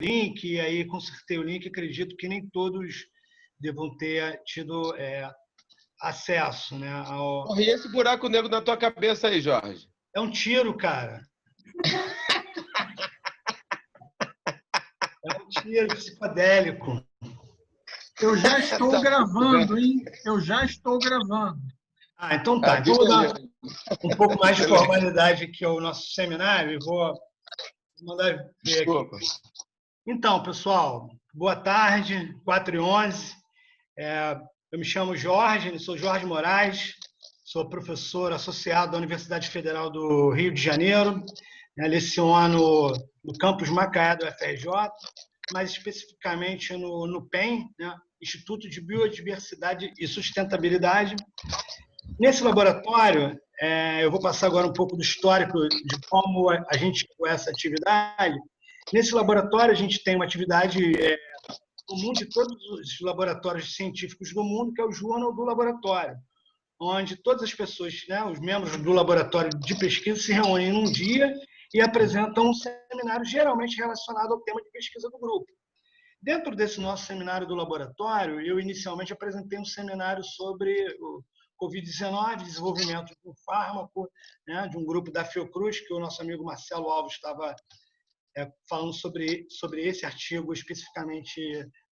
link, e aí consertei o link. Acredito que nem todos devam ter tido acesso, né, ao... E esse buraco negro na tua cabeça aí, Jorge? É um tiro, cara. É um tiro psicodélico. Eu já estou gravando, hein? Eu já estou gravando. Ah, então tá. Então vou dar um pouco mais de formalidade aqui ao nosso seminário e vou mandar ver aqui. Então, pessoal, boa tarde, 4h11. Eu me chamo Jorge, sou Jorge Moraes, sou professor associado da Universidade Federal do Rio de Janeiro, leciono no campus Macaé do FRJ, mais especificamente no PEN, né, Instituto de Biodiversidade e Sustentabilidade. Nesse laboratório, eu vou passar agora um pouco do histórico de como a gente chegou a essa atividade. Nesse laboratório, a gente tem uma atividade comum de todos os laboratórios científicos do mundo, que é o Journal do Laboratório, onde todas as pessoas, né, os membros do laboratório de pesquisa, se reúnem num dia e apresentam um seminário geralmente relacionado ao tema de pesquisa do grupo. Dentro desse nosso seminário do laboratório, eu inicialmente apresentei um seminário sobre o Covid-19, desenvolvimento de um fármaco, né, de um grupo da Fiocruz, que o nosso amigo Marcelo Alves estava falando sobre esse artigo especificamente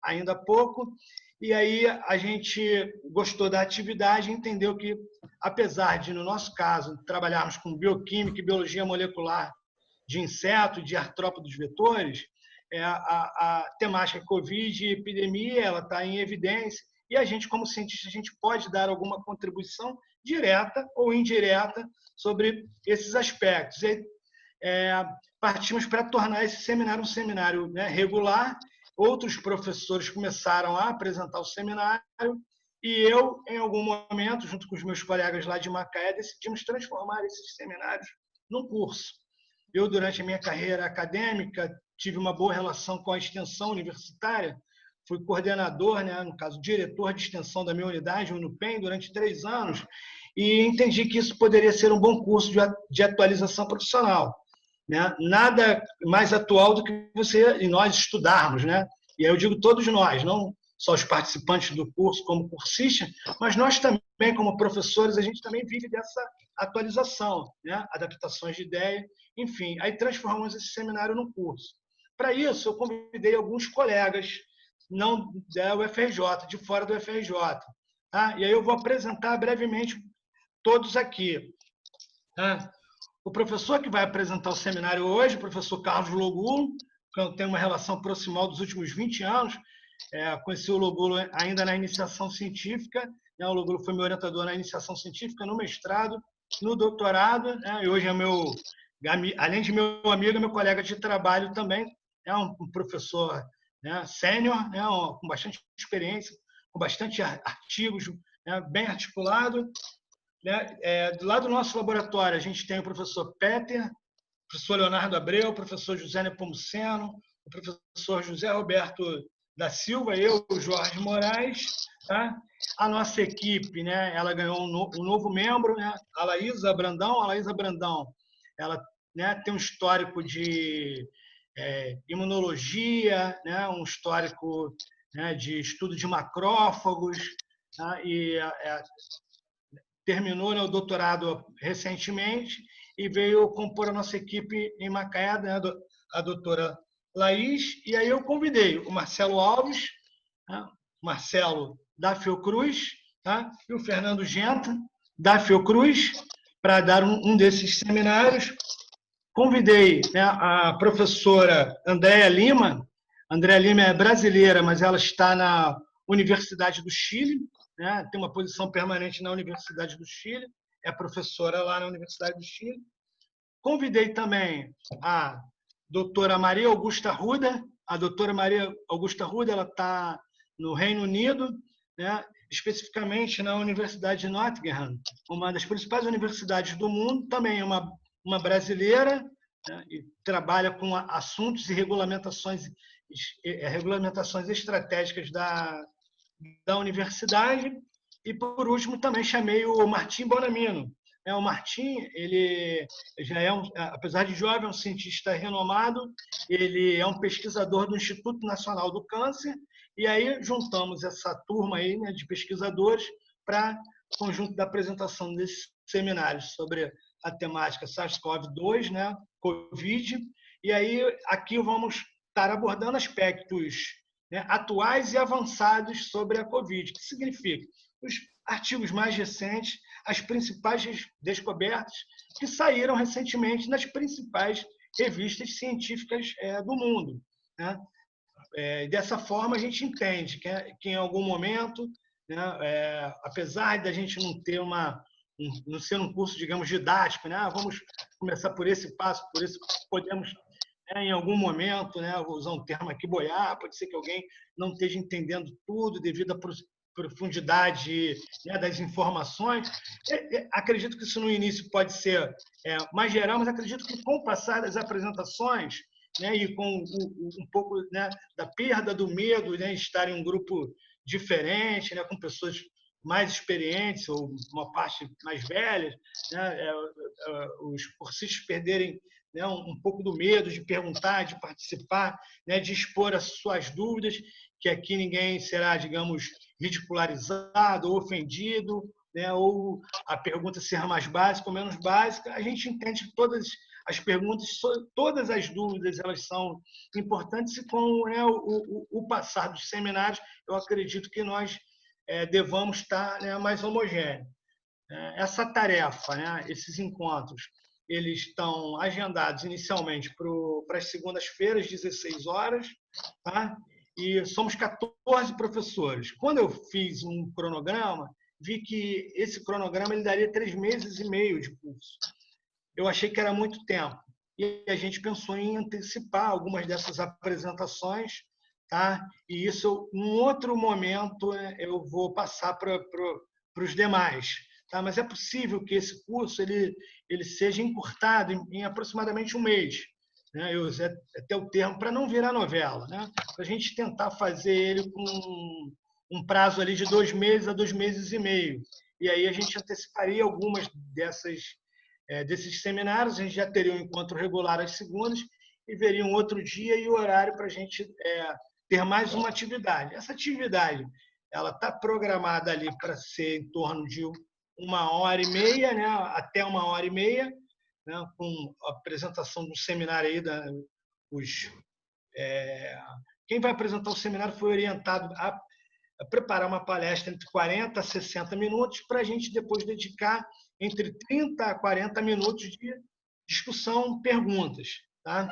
ainda há pouco. E aí a gente gostou da atividade e entendeu que, apesar de, no nosso caso, trabalharmos com bioquímica e biologia molecular de inseto, de artrópodos vetores, a temática Covid e epidemia ela está em evidência e a gente, como cientista, a gente pode dar alguma contribuição direta ou indireta sobre esses aspectos. E, partimos para tornar esse seminário um seminário, né, regular. Outros professores começaram a apresentar o seminário e eu, em algum momento, junto com os meus colegas lá de Macaé, decidimos transformar esses seminários num curso. Eu, durante a minha carreira acadêmica, tive uma boa relação com a extensão universitária, fui coordenador, né, no caso, diretor de extensão da minha unidade, o NUPEM, durante 3 anos, e entendi que isso poderia ser um bom curso de atualização profissional. Né? Nada mais atual do que você e nós estudarmos. Né? E aí eu digo todos nós, não só os participantes do curso como cursistas, mas nós também, como professores, a gente também vive dessa atualização, né? Adaptações de ideia, enfim. Aí transformamos esse seminário num curso. Para isso, eu convidei alguns colegas, não da UFRJ, de fora do UFRJ. Tá? E aí eu vou apresentar brevemente todos aqui. Tá? O professor que vai apresentar o seminário hoje, o professor Carlos Logulo, que eu tenho uma relação proximal dos últimos 20 anos, conheci o Logulo ainda na iniciação científica, né? O Logulo foi meu orientador na iniciação científica, no mestrado, no doutorado, né? E hoje é meu, além de meu amigo, é meu colega de trabalho também, é um professor, né, sênior, né, com bastante experiência, com bastante artigos, né, bem articulado. Do lado do nosso laboratório, a gente tem o professor Peter, o professor Leonardo Abreu, o professor José Nepomuceno, o professor José Roberto da Silva, eu, o Jorge Moraes. Tá? A nossa equipe, né, ela ganhou um novo membro, né, a Laísa Brandão. A Laísa Brandão, ela, né, tem um histórico de imunologia, né, um histórico, né, de estudo de macrófagos, tá? E terminou, né, o doutorado recentemente e veio compor a nossa equipe em Macaé, né, a doutora Laís, e aí eu convidei o Marcelo Alves, né, Marcelo da Fiocruz, tá, e o Fernando Genta, da Fiocruz, para dar um desses seminários. Convidei, né, a professora Andréa Lima. Andréa Lima é brasileira, mas ela está na Universidade do Chile, né? Tem uma posição permanente na Universidade do Chile, é professora lá na Universidade do Chile. Convidei também a doutora Maria Augusta Ruda. A doutora Maria Augusta Ruda ela está no Reino Unido, né? Especificamente na Universidade de Nottingham, uma das principais universidades do mundo, também é uma brasileira, né? E trabalha com assuntos e regulamentações estratégicas da universidade. E, por último, também chamei o Martim Bonamino, O Martim, ele já é, apesar de jovem, é um cientista renomado, ele é um pesquisador do Instituto Nacional do Câncer, e aí juntamos essa turma aí, né, de pesquisadores para o conjunto da apresentação desses seminários sobre a temática SARS-CoV-2, né, Covid, e aí aqui vamos estar abordando aspectos, né, atuais e avançados sobre a Covid, que significa os artigos mais recentes, as principais descobertas que saíram recentemente nas principais revistas científicas do mundo, né? Dessa forma, a gente entende que em algum momento, né, apesar da gente não ter não ser um curso, digamos, didático, né? Vamos começar por esse passo, por isso podemos, em algum momento, né, vou usar um termo aqui, boiar, pode ser que alguém não esteja entendendo tudo devido à profundidade, né, das informações. Acredito que isso no início pode ser mais geral, mas acredito que com o passar das apresentações, né, e com um pouco, né, da perda do medo, né, de estar em um grupo diferente, né, com pessoas mais experientes ou uma parte mais velha, né, os cursistas perderem, né, um pouco do medo de perguntar, de participar, né, de expor as suas dúvidas, que aqui ninguém será, digamos, ridicularizado ou ofendido, né, ou a pergunta ser mais básica ou menos básica. A gente entende que todas as perguntas, todas as dúvidas, elas são importantes, e com, né, o passar dos seminários, eu acredito que nós devamos estar, né, mais homogêneos. Essa tarefa, né, esses encontros, eles estão agendados inicialmente para as segundas-feiras, 16 horas, tá? E somos 14 professores. Quando eu fiz um cronograma, vi que esse cronograma ele daria 3 meses e meio de curso. Eu achei que era muito tempo. E a gente pensou em antecipar algumas dessas apresentações, tá? E isso, em outro momento, eu vou passar para os demais. Tá? Mas é possível que esse curso ele seja encurtado em aproximadamente um mês. Né? Eu usei até o termo para não virar novela, né? Para a gente tentar fazer ele com um prazo ali de 2 meses a 2 meses e meio. E aí a gente anteciparia algumas desses seminários, a gente já teria um encontro regular às segundas e veria um outro dia e horário para a gente ter mais uma atividade. Essa atividade ela está programada ali para ser em torno de 1h30, né, até 1h30, né, com a apresentação do seminário aí quem vai apresentar o seminário foi orientado a preparar uma palestra entre 40 a 60 minutos para a gente depois dedicar entre 30 a 40 minutos de discussão, perguntas. Tá?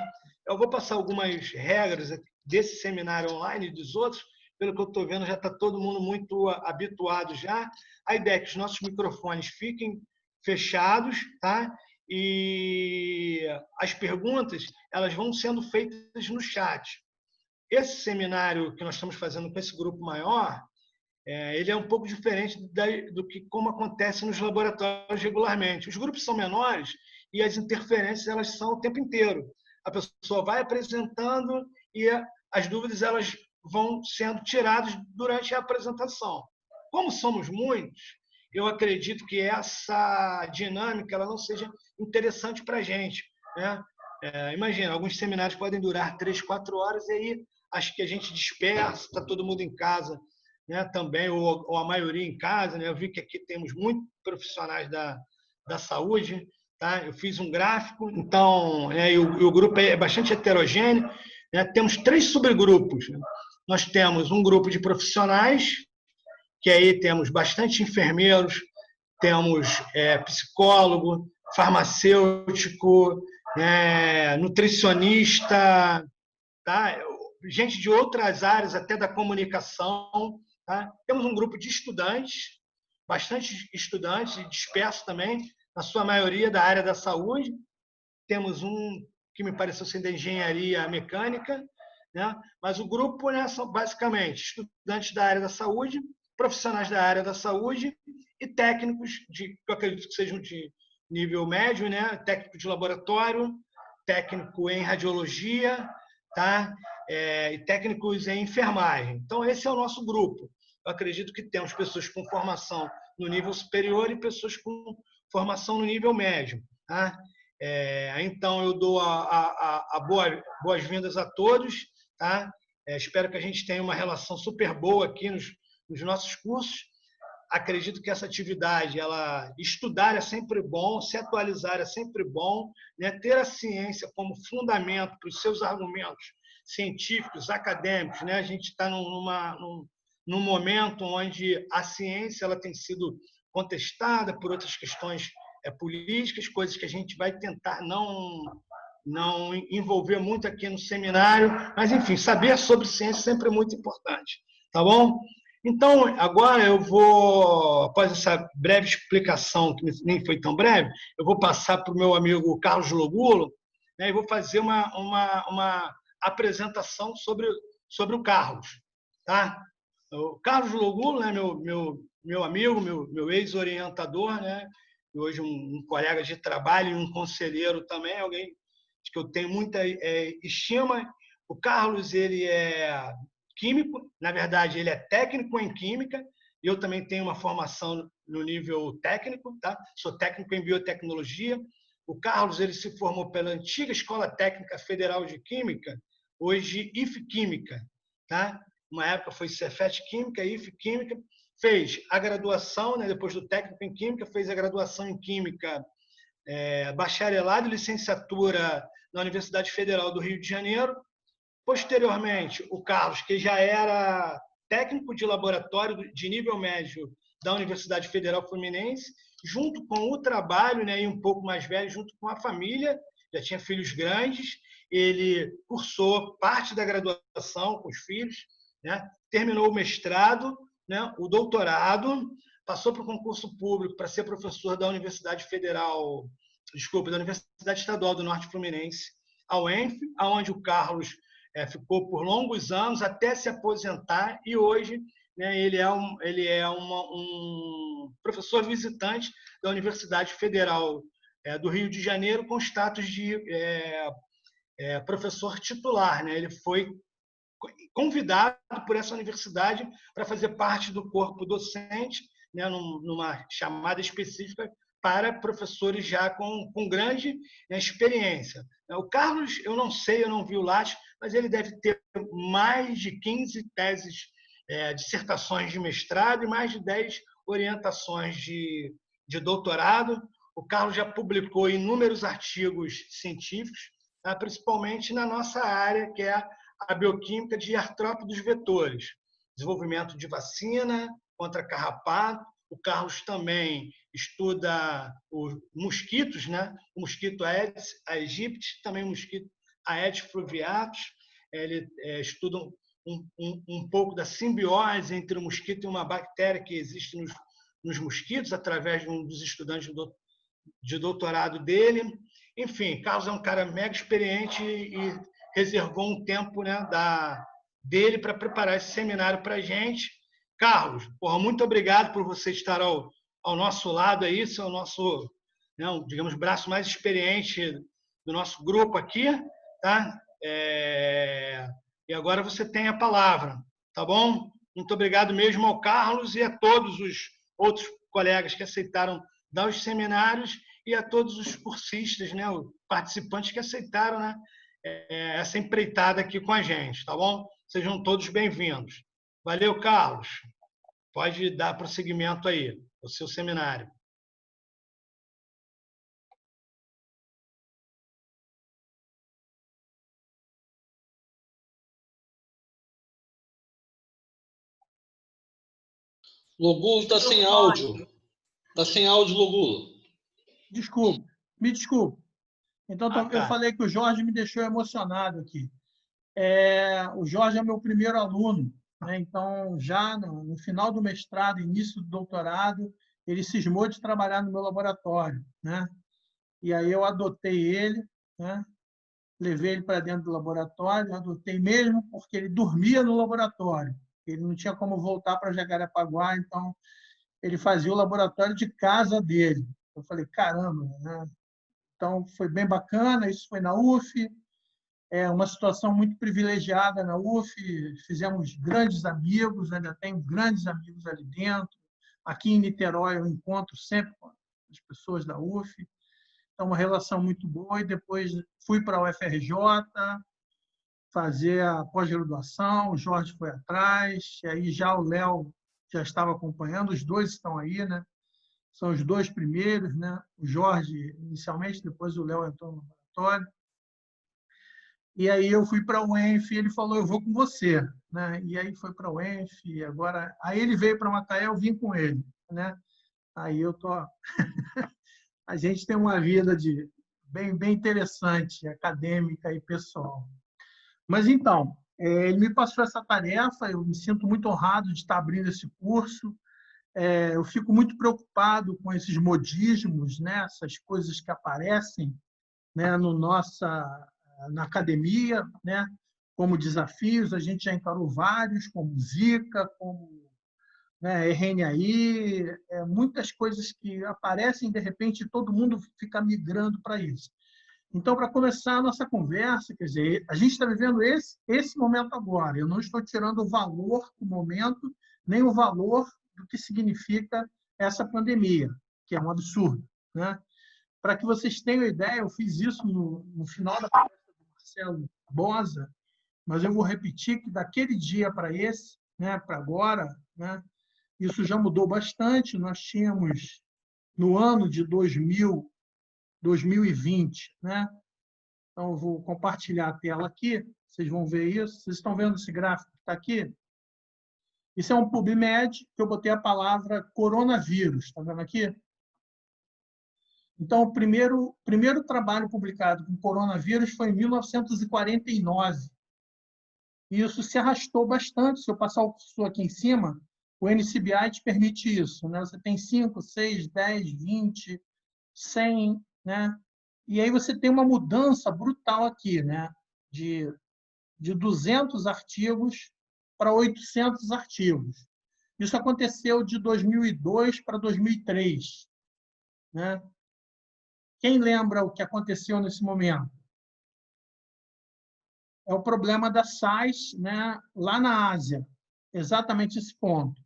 Eu vou passar algumas regras desse seminário online e dos outros. Pelo que eu estou vendo, já está todo mundo muito habituado já. A ideia é que os nossos microfones fiquem fechados, tá? E as perguntas elas vão sendo feitas no chat. Esse seminário que nós estamos fazendo com esse grupo maior, ele é um pouco diferente do que como acontece nos laboratórios regularmente. Os grupos são menores e as interferências elas são o tempo inteiro. A pessoa vai apresentando e as dúvidas elas vão sendo tiradas durante a apresentação. Como somos muitos, eu acredito que essa dinâmica ela não seja interessante para a gente, né? Imagina, alguns seminários podem durar 3, 4 horas e aí acho que a gente dispersa, está todo mundo em casa, né, também, ou a maioria em casa. Né? Eu vi que aqui temos muitos profissionais da saúde. Tá? Eu fiz um gráfico, então, e o grupo é bastante heterogêneo. Né? Temos 3 subgrupos. Né? Nós temos um grupo de profissionais, que aí temos bastante enfermeiros, temos psicólogo, farmacêutico, nutricionista, tá? Gente de outras áreas, até da comunicação. Tá? Temos um grupo de estudantes, bastante estudantes, dispersos também, na sua maioria da área da saúde. Temos um que me pareceu ser da engenharia mecânica, né? Mas o grupo, né, são basicamente estudantes da área da saúde, profissionais da área da saúde e técnicos, que eu acredito que sejam de nível médio, né? Técnico de laboratório, técnico em radiologia, tá? E técnicos em enfermagem. Então, esse é o nosso grupo. Eu acredito que temos pessoas com formação no nível superior e pessoas com formação no nível médio. Tá? Então, eu dou boas-vindas a todos. Tá? Espero que a gente tenha uma relação super boa aqui nos nossos cursos. Acredito que essa atividade, estudar é sempre bom, se atualizar é sempre bom, né? Ter a ciência como fundamento para os seus argumentos científicos, acadêmicos. Né? A gente está num momento onde a ciência ela tem sido contestada por outras questões políticas, coisas que a gente vai tentar não envolver muito aqui no seminário, mas, enfim, saber sobre ciência sempre é muito importante. Tá bom? Então, agora eu vou, após essa breve explicação, que nem foi tão breve, eu vou passar para o meu amigo Carlos Logulo, né, e vou fazer uma apresentação sobre o Carlos. Tá? O Carlos Logulo, né, meu amigo, meu ex-orientador, né, e hoje um colega de trabalho e um conselheiro também, alguém que eu tenho muita estima. O Carlos, ele é químico, na verdade, ele é técnico em química, e eu também tenho uma formação no nível técnico, tá? Sou técnico em biotecnologia. O Carlos, ele se formou pela antiga Escola Técnica Federal de Química, hoje IFE-Química, tá? Uma época foi Cefet Química, IFE-Química, fez a graduação, né, depois do técnico em Química, fez a graduação em Química, bacharelado e licenciatura na Universidade Federal do Rio de Janeiro. Posteriormente, o Carlos, que já era técnico de laboratório de nível médio da Universidade Federal Fluminense, junto com o trabalho, né, e um pouco mais velho, junto com a família, já tinha filhos grandes, ele cursou parte da graduação com os filhos, né, terminou o mestrado, né, o doutorado, passou para o concurso público para ser professor da Universidade da Universidade Estadual do Norte Fluminense, a UENF, onde o Carlos ficou por longos anos até se aposentar, e hoje, né, ele é um professor visitante da Universidade Federal do Rio de Janeiro, com status de professor titular. Né? Ele foi convidado por essa universidade para fazer parte do corpo docente, né, numa chamada específica para professores já com grande experiência. O Carlos, eu não sei, eu não vi o Lattes, mas ele deve ter mais de 15 teses, dissertações de mestrado e mais de 10 orientações de doutorado. O Carlos já publicou inúmeros artigos científicos, tá? Principalmente na nossa área, que é a bioquímica de artrópodos vetores, desenvolvimento de vacina contra carrapato. O Carlos também estuda os mosquitos, né? O mosquito Aedes aegypti, também o mosquito Aedes fluviatus. Ele estuda um pouco da simbiose entre o mosquito e uma bactéria que existe nos mosquitos, através de um dos estudantes de doutorado dele. Enfim, Carlos é um cara mega experiente e reservou um tempo, né, dele para preparar esse seminário para a gente. Carlos, muito obrigado por você estar ao nosso lado aí, você é o nosso, né, digamos, braço mais experiente do nosso grupo aqui, tá? E agora você tem a palavra, tá bom? Muito obrigado mesmo ao Carlos e a todos os outros colegas que aceitaram dar os seminários e a todos os cursistas, né, os participantes que aceitaram, né, essa empreitada aqui com a gente, tá bom? Sejam todos bem-vindos. Valeu, Carlos. Pode dar prosseguimento aí ao seu seminário. Logulo está sem áudio. Está sem áudio, Logulo. Desculpe, me desculpe. Então, eu falei que o Jorge me deixou emocionado aqui. O Jorge é meu primeiro aluno, né? Então, já no final do mestrado, início do doutorado, ele cismou de trabalhar no meu laboratório, né? E aí eu adotei ele, né? Levei ele para dentro do laboratório, adotei mesmo porque ele dormia no laboratório. Ele não tinha como voltar para Jacarepaguá, então ele fazia o laboratório de casa dele. Eu falei, caramba, né? Então, foi bem bacana, isso foi na UF, uma situação muito privilegiada na UF, fizemos grandes amigos, ainda tenho grandes amigos ali dentro. Aqui em Niterói eu encontro sempre, as pessoas da UF. Então, uma relação muito boa. E depois fui para a UFRJ fazer a pós-graduação, o Jorge foi atrás, e aí já o Léo já estava acompanhando, os dois estão aí, né? São os dois primeiros, né? O Jorge inicialmente, depois o Léo entrou no laboratório. E aí eu fui para a UENF e ele falou, eu vou com você, né? E aí foi para a UENF, e agora... Aí ele veio para Macaé, eu vim com ele, né? Aí eu tô... A gente tem uma vida bem interessante, acadêmica e pessoal. Mas então, ele me passou essa tarefa, eu me sinto muito honrado de estar abrindo esse curso. Eu fico muito preocupado com esses modismos, né? Essas coisas que aparecem, né? Na academia, né? Como desafios. A gente já encarou vários, como Zika, como, né, RNAi, muitas coisas que aparecem de repente e todo mundo fica migrando para isso. Então, para começar a nossa conversa, quer dizer, a gente está vivendo esse momento agora. Eu não estou tirando o valor do momento, nem o valor do que significa essa pandemia, que é um absurdo, né? Para que vocês tenham ideia, eu fiz isso no final da palestra do Marcelo Bosa, mas eu vou repetir que daquele dia para esse, né, para agora, né, isso já mudou bastante. Nós tínhamos, no ano de 2020, né? Então, eu vou compartilhar a tela aqui, vocês vão ver isso. Vocês estão vendo esse gráfico que está aqui? Isso é um PubMed, que eu botei a palavra coronavírus, está vendo aqui? Então, o primeiro trabalho publicado com coronavírus foi em 1949. E isso se arrastou bastante. Se eu passar o cursor aqui em cima, o NCBI te permite isso, né? Você tem 5, 6, 10, 20, 100, né? E aí você tem uma mudança brutal aqui, né? De 200 artigos para 800 artigos. Isso aconteceu de 2002 para 2003, né? Quem lembra o que aconteceu nesse momento? É o problema da SARS, né? Lá na Ásia, exatamente esse ponto,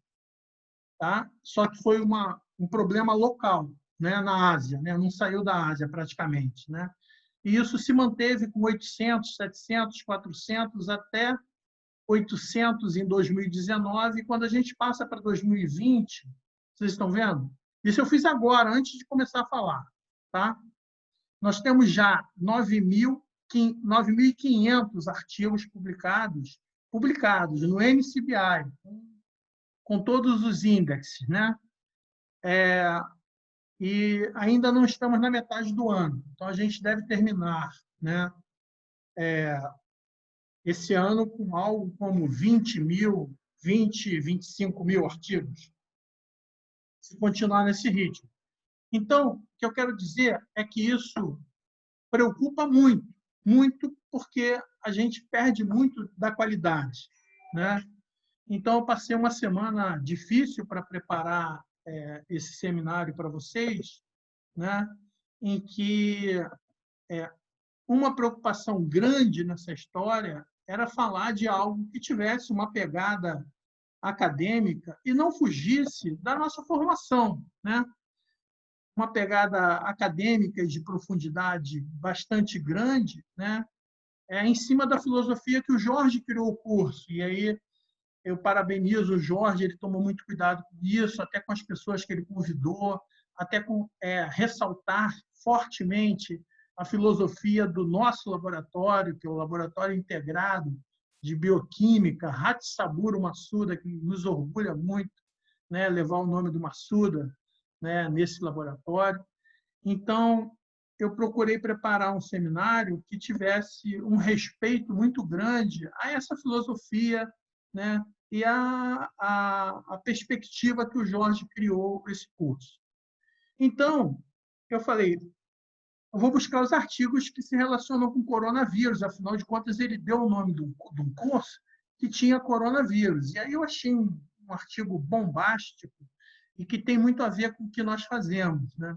tá? Só que foi um problema local, né? Na Ásia, né? Não saiu da Ásia praticamente, né? E isso se manteve com 800, 700, 400 até 800 em 2019. E quando a gente passa para 2020, vocês estão vendo? Isso eu fiz agora, antes de começar a falar, tá? Nós temos já 9.500 artigos publicados no NCBI, com todos os índices, né? E ainda não estamos na metade do ano. Então, a gente deve terminar, né, esse ano com algo como 20, 25 mil artigos, se continuar nesse ritmo. Então, o que eu quero dizer é que isso preocupa muito, muito, porque a gente perde muito da qualidade, né? Então, eu passei uma semana difícil para preparar esse seminário para vocês, né? Em que uma preocupação grande nessa história era falar de algo que tivesse uma pegada acadêmica e não fugisse da nossa formação, né? Uma pegada acadêmica de profundidade bastante grande, né? Em cima da filosofia que o Jorge criou o curso. E aí eu parabenizo o Jorge, ele tomou muito cuidado com isso, até com as pessoas que ele convidou, até com ressaltar fortemente a filosofia do nosso laboratório, que é o Laboratório Integrado de Bioquímica, Hatsaburo Masuda, que nos orgulha muito, né, levar o nome do Masuda, né, nesse laboratório. Então, eu procurei preparar um seminário que tivesse um respeito muito grande a essa filosofia, né, e a perspectiva que o Jorge criou para esse curso. Então, eu falei, eu vou buscar os artigos que se relacionam com coronavírus, afinal de contas, ele deu o nome de um curso que tinha coronavírus. E aí eu achei um artigo bombástico e que tem muito a ver com o que nós fazemos, né?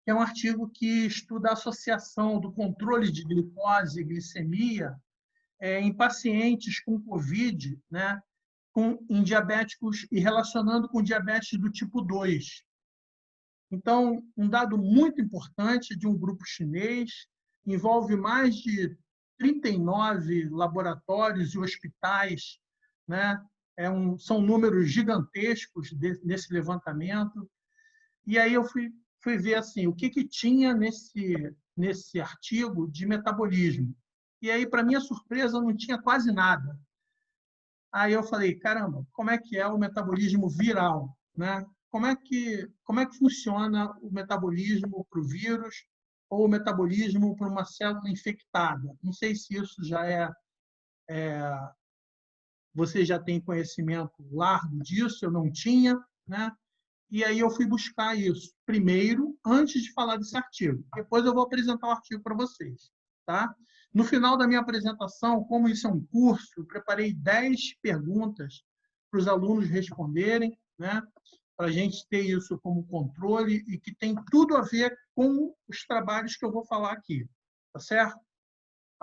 É um artigo que estuda a associação do controle de glicose e glicemia em pacientes com COVID, né, em diabéticos e relacionando com diabetes do tipo 2. Então, um dado muito importante de um grupo chinês, envolve mais de 39 laboratórios e hospitais, né? São números gigantescos nesse levantamento. E aí eu fui ver assim, o que tinha nesse artigo de metabolismo. E aí, para minha surpresa, não tinha quase nada. Aí eu falei, caramba, como é que é o metabolismo viral, né? Como é que funciona o metabolismo para o vírus ou o metabolismo para uma célula infectada? Não sei se isso já você já tem conhecimento largo disso, eu não tinha, né? E aí eu fui buscar isso primeiro, antes de falar desse artigo. Depois eu vou apresentar o artigo para vocês, tá? No final da minha apresentação, como isso é um curso, eu preparei 10 perguntas para os alunos responderem, né? Para a gente ter isso como controle e que tem tudo a ver com os trabalhos que eu vou falar aqui, tá certo?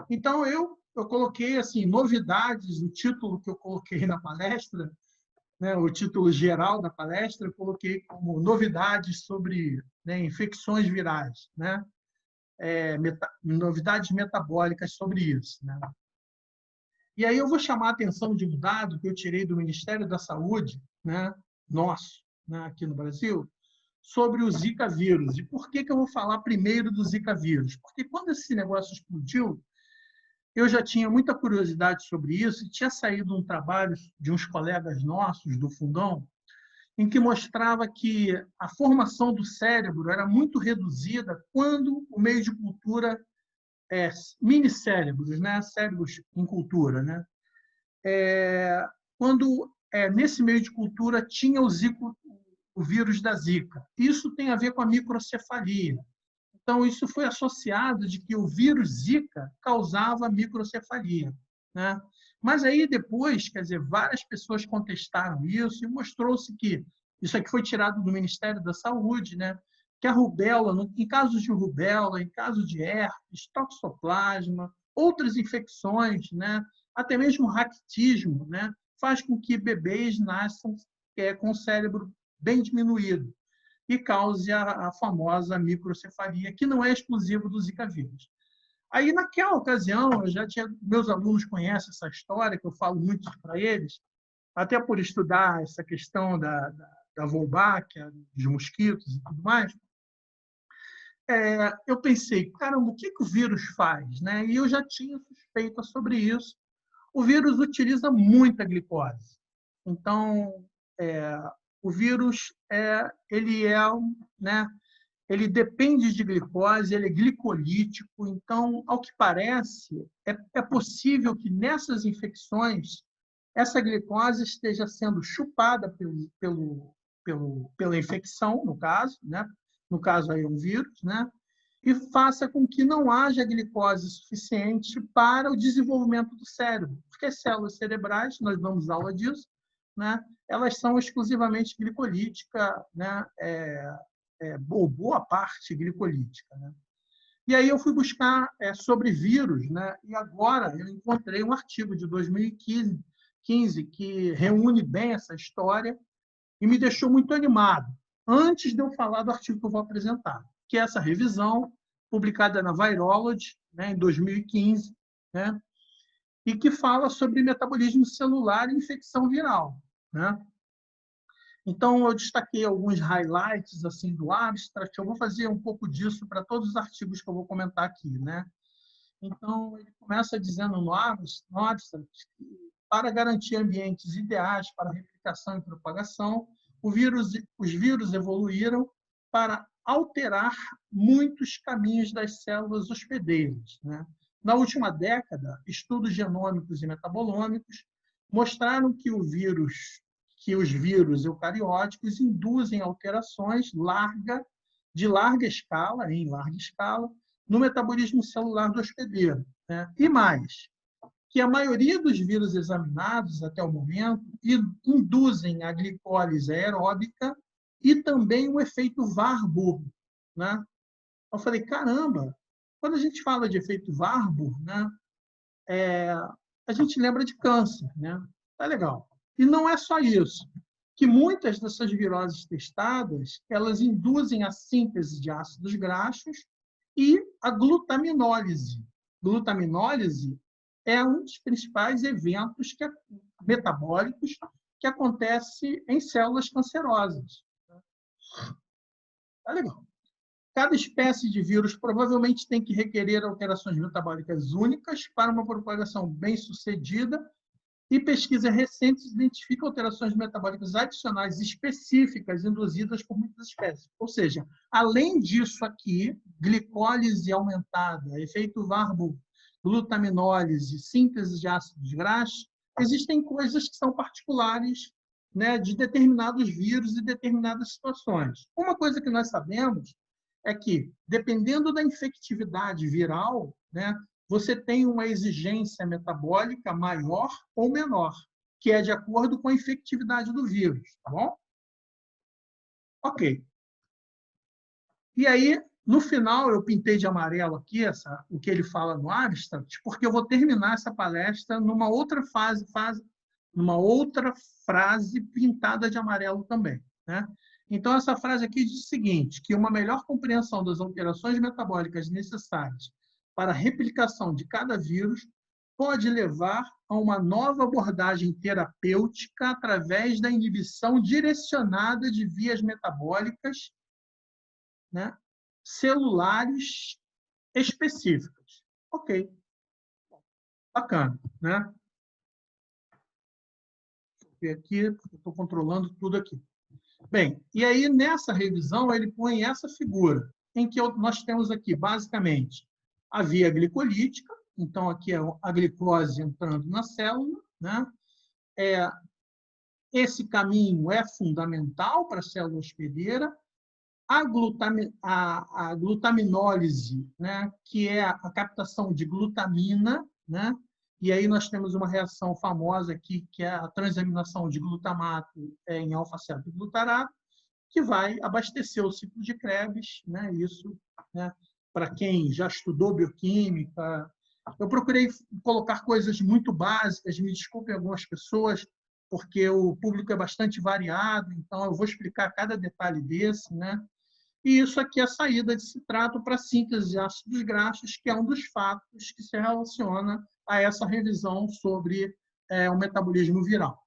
Então, eu coloquei assim, novidades, o título que eu coloquei na palestra, né, o título geral da palestra, eu coloquei como novidades sobre, né, infecções virais, né, novidades metabólicas sobre isso, né. E aí eu vou chamar a atenção de um dado que eu tirei do Ministério da Saúde, né, nosso, né, aqui no Brasil, sobre o Zika vírus. E por que eu vou falar primeiro do Zika vírus? Porque quando esse negócio explodiu, eu já tinha muita curiosidade sobre isso e tinha saído um trabalho de uns colegas nossos do Fundão em que mostrava que a formação do cérebro era muito reduzida quando o meio de cultura minicérebros, né, cérebros em cultura, né, quando nesse meio de cultura tinha o vírus da Zika. Isso tem a ver com a microcefalia. Então, isso foi associado de que o vírus Zika causava microcefalia, né? Mas aí depois, quer dizer, várias pessoas contestaram isso e mostrou-se que isso aqui foi tirado do Ministério da Saúde, né? Que a rubéola, em casos de rubéola, em casos de herpes, toxoplasma, outras infecções, né? Até mesmo raquitismo, né? Faz com que bebês nasçam com o cérebro bem diminuído e cause a famosa microcefalia, que não é exclusiva do Zika vírus. Aí, naquela ocasião, meus alunos conhecem essa história, que eu falo muito para eles, até por estudar essa questão da Wolbachia, dos mosquitos e tudo mais. Eu pensei, caramba, o que o vírus faz? Né? E eu já tinha suspeita sobre isso. O vírus utiliza muita glicose. Então, o vírus né, ele depende de glicose, ele é glicolítico. Então, ao que parece, é possível que nessas infecções essa glicose esteja sendo chupada pela infecção, no caso, né? No caso aí um vírus, né? E faça com que não haja glicose suficiente para o desenvolvimento do cérebro, porque as células cerebrais, nós damos aula disso, né? Elas são exclusivamente glicolíticas, né? Ou boa parte glicolítica, né? E aí eu fui buscar sobre vírus, né? E agora eu encontrei um artigo de 2015 que reúne bem essa história e me deixou muito animado, antes de eu falar do artigo que eu vou apresentar, que é essa revisão publicada na Virology, né, em 2015, né? E que fala sobre metabolismo celular e infecção viral, né? Então, eu destaquei alguns highlights assim, do abstract. Eu vou fazer um pouco disso para todos os artigos que eu vou comentar aqui, né? Então, ele começa dizendo no abstract que, para garantir ambientes ideais para replicação e propagação, os vírus evoluíram para alterar muitos caminhos das células hospedeiras, né? Na última década, estudos genômicos e metabolômicos mostraram que os vírus eucarióticos induzem alterações em larga escala, no metabolismo celular do hospedeiro, né? E mais, que a maioria dos vírus examinados até o momento induzem a glicólise aeróbica e também o efeito Warburg, né? Eu falei, caramba, quando a gente fala de efeito Warburg, né, a gente lembra de câncer, né? Tá legal. E não é só isso. que muitas dessas viroses testadas, elas induzem a síntese de ácidos graxos e a glutaminólise. Glutaminólise é um dos principais eventos metabólicos que acontece em células cancerosas. Tá legal. Cada espécie de vírus provavelmente tem que requerer alterações metabólicas únicas para uma propagação bem-sucedida, e pesquisas recentes identificam alterações metabólicas adicionais específicas induzidas por muitas espécies. Ou seja, além disso aqui, glicólise aumentada, efeito Warburg, glutaminólise, síntese de ácidos graxos, existem coisas que são particulares, né, de determinados vírus e determinadas situações. Uma coisa que nós sabemos é que, dependendo da infectividade viral, né, você tem uma exigência metabólica maior ou menor, que é de acordo com a infectividade do vírus, tá bom? Ok. E aí, no final, eu pintei de amarelo aqui o que ele fala no abstract, porque eu vou terminar essa palestra numa outra numa outra frase pintada de amarelo também, né? Então, essa frase aqui diz o seguinte, que uma melhor compreensão das alterações metabólicas necessárias para a replicação de cada vírus pode levar a uma nova abordagem terapêutica através da inibição direcionada de vias metabólicas, né, celulares específicas. Ok. Bacana, né? Vou ver aqui, porque estou controlando tudo aqui. Bem, e aí nessa revisão ele põe essa figura, em que nós temos aqui, basicamente, a via glicolítica, então aqui é a glicose entrando na célula, né? Esse caminho é fundamental para a célula hospedeira. A glutaminólise, né? Que é a captação de glutamina, né? E aí nós temos uma reação famosa aqui, que é a transaminação de glutamato em alfa-cetoglutarato, que vai abastecer o ciclo de Krebs, né? Isso, né? Para quem já estudou bioquímica. Eu procurei colocar coisas muito básicas, me desculpem algumas pessoas, porque o público é bastante variado, então eu vou explicar cada detalhe desse, né? E isso aqui é a saída de citrato para a síntese de ácidos graxos, que é um dos fatos que se relaciona a essa revisão sobre o metabolismo viral.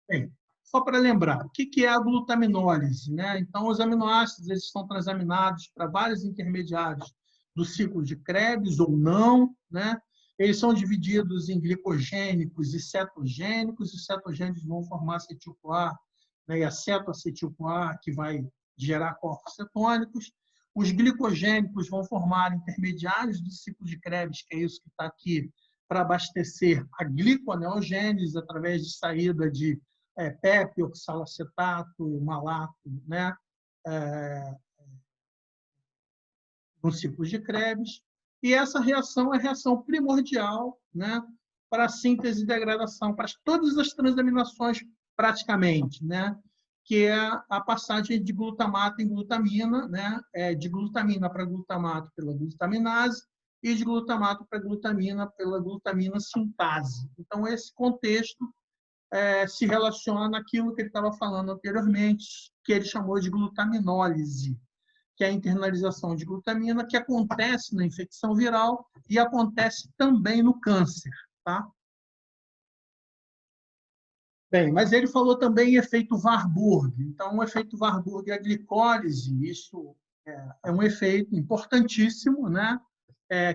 Bem, só para lembrar, o que é a glutaminólise, né? Então, os aminoácidos eles estão transaminados para vários intermediários do ciclo de Krebs ou não, né? Eles são divididos em glicogênicos e cetogênicos. Os cetogênicos vão formar acetil-CoA, né? E a cetoacetil-CoA, que vai gerar corpos cetônicos. Os glicogênicos vão formar intermediários do ciclo de Krebs, que é isso que está aqui, para abastecer a gliconeogênese através de saída de PEP, oxalacetato, malato, né? No ciclo de Krebs. E essa reação é a reação primordial, né? Para a síntese e degradação, para todas as transaminações praticamente, né? Que é a passagem de glutamato em glutamina, né? De glutamina para glutamato pela glutaminase e de glutamato para glutamina pela glutamina sintase. Então, esse contexto se relaciona àquilo que ele estava falando anteriormente, que ele chamou de glutaminólise, que é a internalização de glutamina, que acontece na infecção viral e acontece também no câncer, tá? Bem, mas ele falou também em efeito Warburg. Então, o efeito Warburg é a glicólise. Isso é um efeito importantíssimo, né?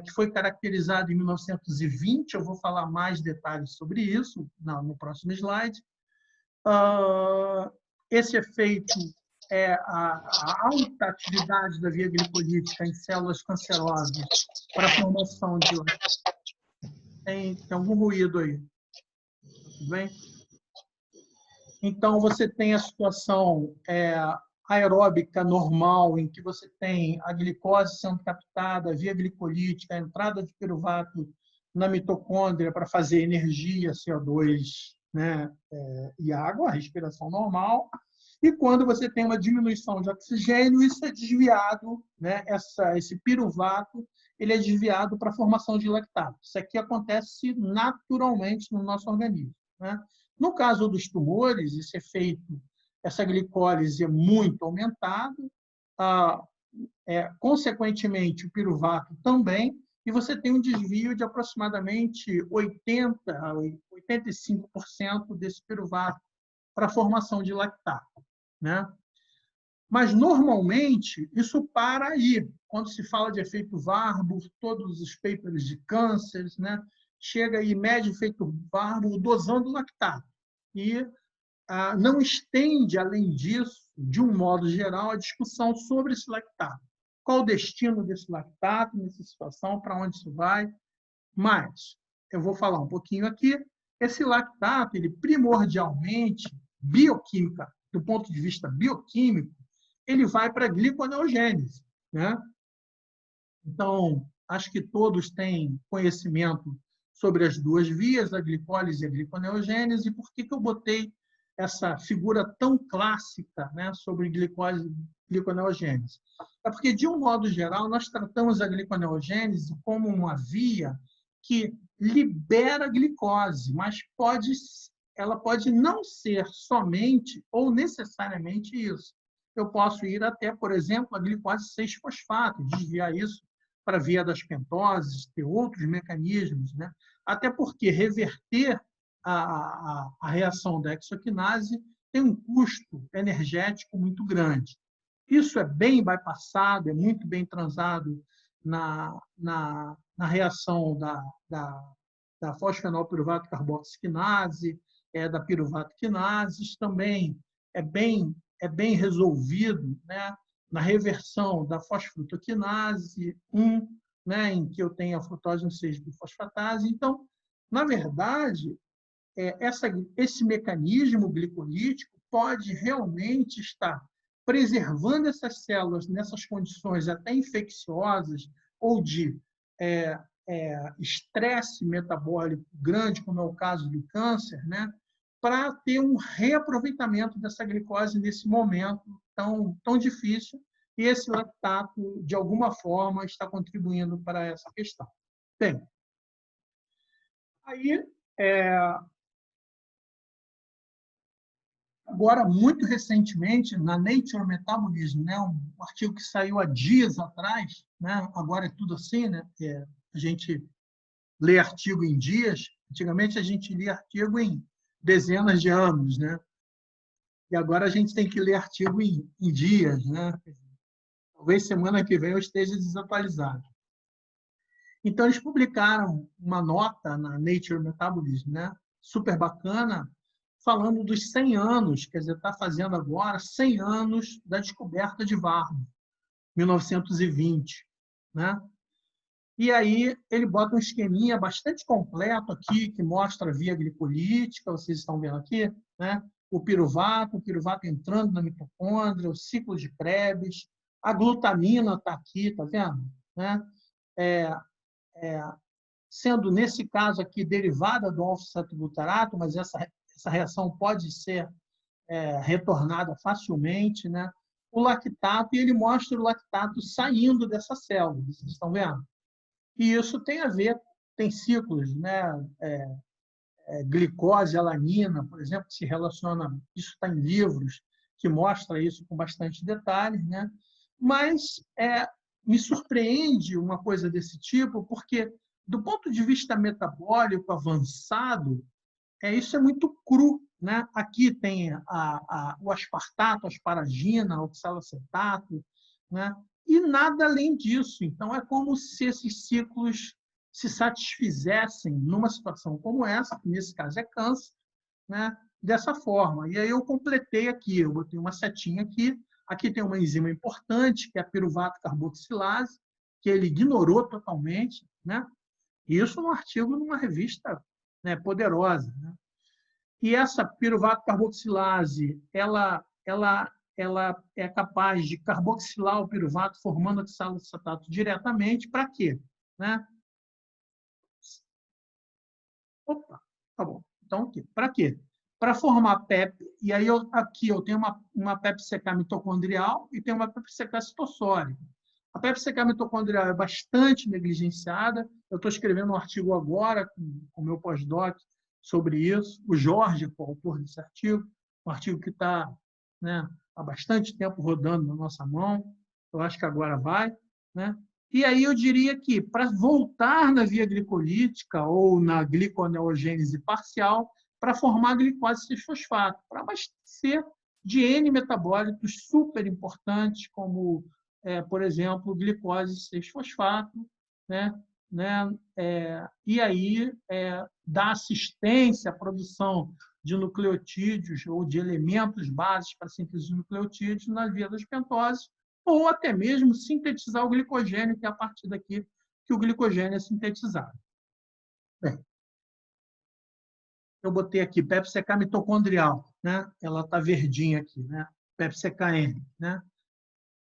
Que foi caracterizado em 1920. Eu vou falar mais detalhes sobre isso no próximo slide. Esse efeito é a alta atividade da via glicolítica em células cancerosas para a formação de... Tem algum ruído aí? Tudo bem? Então, você tem a situação aeróbica normal, em que você tem a glicose sendo captada via glicolítica, a entrada de piruvato na mitocôndria para fazer energia, CO2, né, e água, a respiração normal. E quando você tem uma diminuição de oxigênio, isso é desviado, né, esse piruvato ele é desviado para a formação de lactato. Isso aqui acontece naturalmente no nosso organismo, né? No caso dos tumores, essa glicólise é muito aumentada, consequentemente, o piruvato também, e você tem um desvio de aproximadamente 80% a 85% desse piruvato para a formação de lactato, né? Mas, normalmente, isso para aí. Quando se fala de efeito Warburg, todos os papers de câncer, né, chega e mede efeito Warburg dosando lactato. E não estende, além disso, de um modo geral, a discussão sobre esse lactato. Qual o destino desse lactato nessa situação, para onde isso vai. Mas eu vou falar um pouquinho aqui. Esse lactato, ele primordialmente, bioquímica, do ponto de vista bioquímico, ele vai para a gliconeogênese, né? Então, acho que todos têm conhecimento sobre as duas vias, a glicólise e a gliconeogênese. E por que eu botei essa figura tão clássica, né, sobre glicólise e gliconeogênese? É porque, de um modo geral, nós tratamos a gliconeogênese como uma via que libera glicose, mas ela pode não ser somente ou necessariamente isso. Eu posso ir até, por exemplo, a glicose 6-fosfato, desviar isso para a via das pentoses, ter outros mecanismos, né? Até porque reverter a reação da hexoquinase tem um custo energético muito grande. Isso é bem bypassado, é muito bem transado na reação da fosfenolpiruvato carboxiquinase, da piruvato quinase, também é bem resolvido, né, na reversão da fosfrutoquinase 1, né, em que eu tenho a frutose 6-bifosfatase. Então, na verdade, esse mecanismo glicolítico pode realmente estar preservando essas células nessas condições até infecciosas ou de estresse metabólico grande, como é o caso do câncer, né, para ter um reaproveitamento dessa glicose nesse momento tão difícil, e esse lactato, de alguma forma, está contribuindo para essa questão. Bem, aí, agora, muito recentemente, na Nature Metabolism, né, um artigo que saiu há dias atrás, né, agora é tudo assim, né, a gente lê artigo em dias, antigamente a gente lia artigo em dezenas de anos, né? E agora a gente tem que ler artigo em dias, né? Talvez semana que vem eu esteja desatualizado. Então, eles publicaram uma nota na Nature Metabolism, né? Super bacana, falando dos 100 anos, quer dizer, está fazendo agora 100 anos da descoberta de Warburg, 1920, né? E aí ele bota um esqueminha bastante completo aqui, que mostra a via glicolítica, vocês estão vendo aqui, né? O piruvato entrando na mitocôndria, o ciclo de Krebs, a glutamina está aqui, está vendo? Né? Sendo, nesse caso aqui, derivada do alfa-cetoglutarato, mas essa reação pode ser retornada facilmente, né? O lactato, e ele mostra o lactato saindo dessa célula, vocês estão vendo? E isso tem a ver, tem ciclos, né? Glicose, alanina, por exemplo, que se relaciona, isso está em livros, que mostra isso com bastante detalhe, né? Mas me surpreende uma coisa desse tipo, porque, do ponto de vista metabólico avançado, isso é muito cru, né? Aqui tem o aspartato, a asparagina, o oxalacetato, né? E nada além disso. Então, é como se esses ciclos se satisfizessem numa situação como essa, que nesse caso é câncer, né? Dessa forma. E aí eu completei aqui, eu botei uma setinha aqui. Aqui tem uma enzima importante, que é a piruvato carboxilase, que ele ignorou totalmente, né? Isso num artigo numa revista, né, poderosa, né? E essa piruvato carboxilase, ela é capaz de carboxilar o piruvato, formando oxalacetato diretamente. Para quê? Né? Opa, tá bom. Então, para quê? Para formar PEP. E aí, aqui eu tenho uma PEP-CK mitocondrial e tenho uma PEP-CK citossórica. A PEP-CK mitocondrial é bastante negligenciada. Eu estou escrevendo um artigo agora com o meu pós-doc sobre isso. O Jorge, o autor desse artigo, um artigo que está, né, há bastante tempo rodando na nossa mão, eu acho que agora vai, né? E aí eu diria que, para voltar na via glicolítica ou na gliconeogênese parcial, para formar glicose 6-fosfato, para abastecer de N metabólitos super importantes, como, por exemplo, glicose 6-fosfato, né? E aí dá assistência à produção de nucleotídeos ou de elementos básicos para a síntese de nucleotídeos na via das pentoses, ou até mesmo sintetizar o glicogênio, que é a partir daqui que o glicogênio é sintetizado. Bem, eu botei aqui PepsiK mitocondrial, né? Ela está verdinha aqui, né? PepsiKM, né?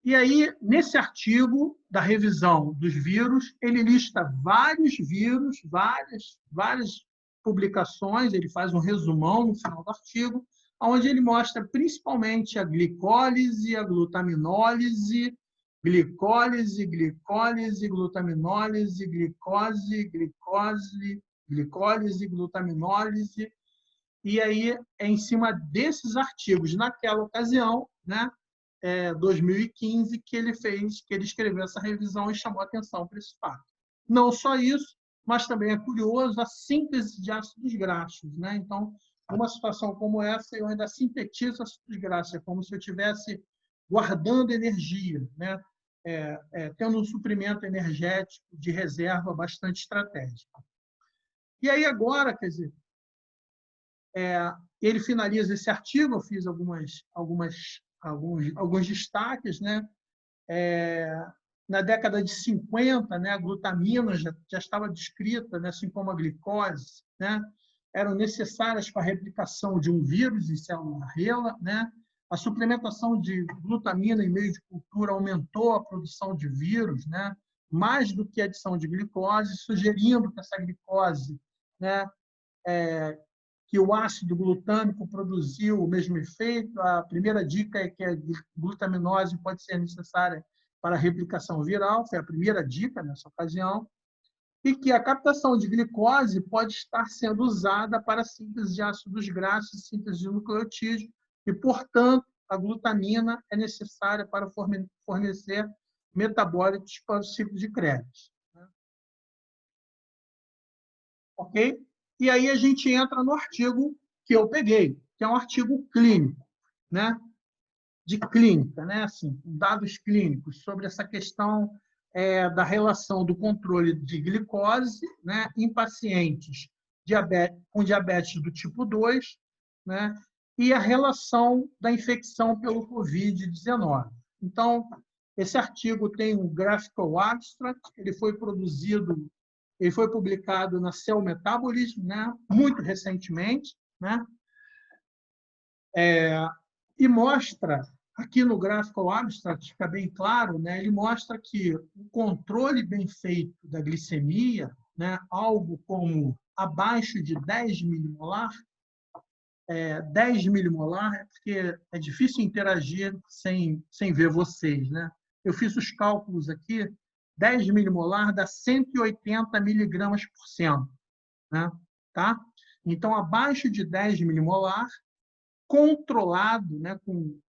E aí, nesse artigo da revisão dos vírus, ele lista vários vírus, várias publicações, ele faz um resumão no final do artigo, onde ele mostra principalmente a glicólise, a glutaminólise, glicólise, glutaminólise, glicólise, glutaminólise. E aí é em cima desses artigos, naquela ocasião, né, 2015, que ele escreveu essa revisão e chamou a atenção para esse fato. Não só isso, mas também é curioso a síntese de ácidos graxos, né? Então, numa situação como essa, eu ainda sintetizo ácidos graxos, é como se eu estivesse guardando energia, né? Tendo um suprimento energético de reserva bastante estratégico. E aí agora, quer dizer, ele finaliza esse artigo, eu fiz alguns destaques, né? Na década de 50, né, a glutamina já estava descrita, né, assim como a glicose, né, eram necessárias para a replicação de um vírus em célula HeLa, né? A suplementação de glutamina em meio de cultura aumentou a produção de vírus, né, mais do que a adição de glicose, sugerindo que essa glicose, né, que o ácido glutâmico produziu o mesmo efeito. A primeira dica é que a glutaminose pode ser necessária para a replicação viral, foi a primeira dica nessa ocasião, e que a captação de glicose pode estar sendo usada para a síntese de ácidos graxos e síntese de nucleotídeo, e, portanto, a glutamina é necessária para fornecer metabólitos para o ciclo de Krebs. Ok? E aí a gente entra no artigo que eu peguei, que é um artigo clínico, né? De clínica, né? Assim, dados clínicos sobre essa questão da relação do controle de glicose, né, em pacientes com diabetes do tipo 2, né, e a relação da infecção pelo Covid-19. Então, esse artigo tem um graphical abstract, ele foi publicado na Cell Metabolism, né, muito recentemente, né, e mostra, aqui no Graphical Abstract, fica bem claro, né, ele mostra que o controle bem feito da glicemia, né, algo como abaixo de 10 milimolar, 10 milimolar é porque é difícil interagir sem ver vocês, né? Eu fiz os cálculos aqui, 10 milimolar dá 180 miligramas por cento, né? Tá? Então, abaixo de 10 milimolar, controlado, né,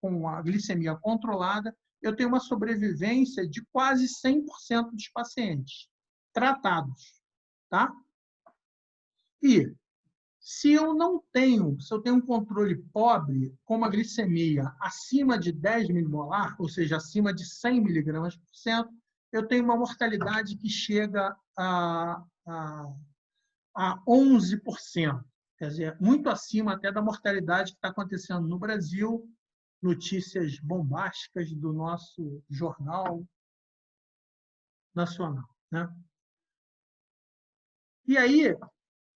com a glicemia controlada, eu tenho uma sobrevivência de quase 100% dos pacientes tratados. Tá? E se eu tenho um controle pobre, como a glicemia acima de 10 milimolar, ou seja, acima de 100 miligramas por cento, eu tenho uma mortalidade que chega a 11%. Quer dizer, muito acima até da mortalidade que está acontecendo no Brasil, notícias bombásticas do nosso jornal nacional, né? E aí,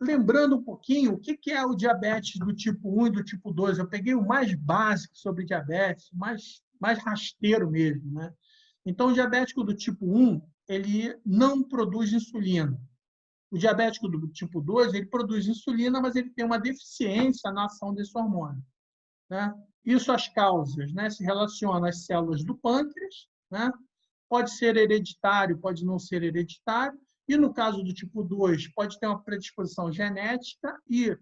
lembrando um pouquinho, o que é o diabetes do tipo 1 e do tipo 2? Eu peguei o mais básico sobre diabetes, mais rasteiro mesmo, né? Então, o diabético do tipo 1, ele não produz insulina. O diabético do tipo 2, ele produz insulina, mas ele tem uma deficiência na ação desse hormônio, né? Isso, as causas, né, se relacionam às células do pâncreas, né? Pode ser hereditário, pode não ser hereditário, E no caso do tipo 2, pode ter uma predisposição genética e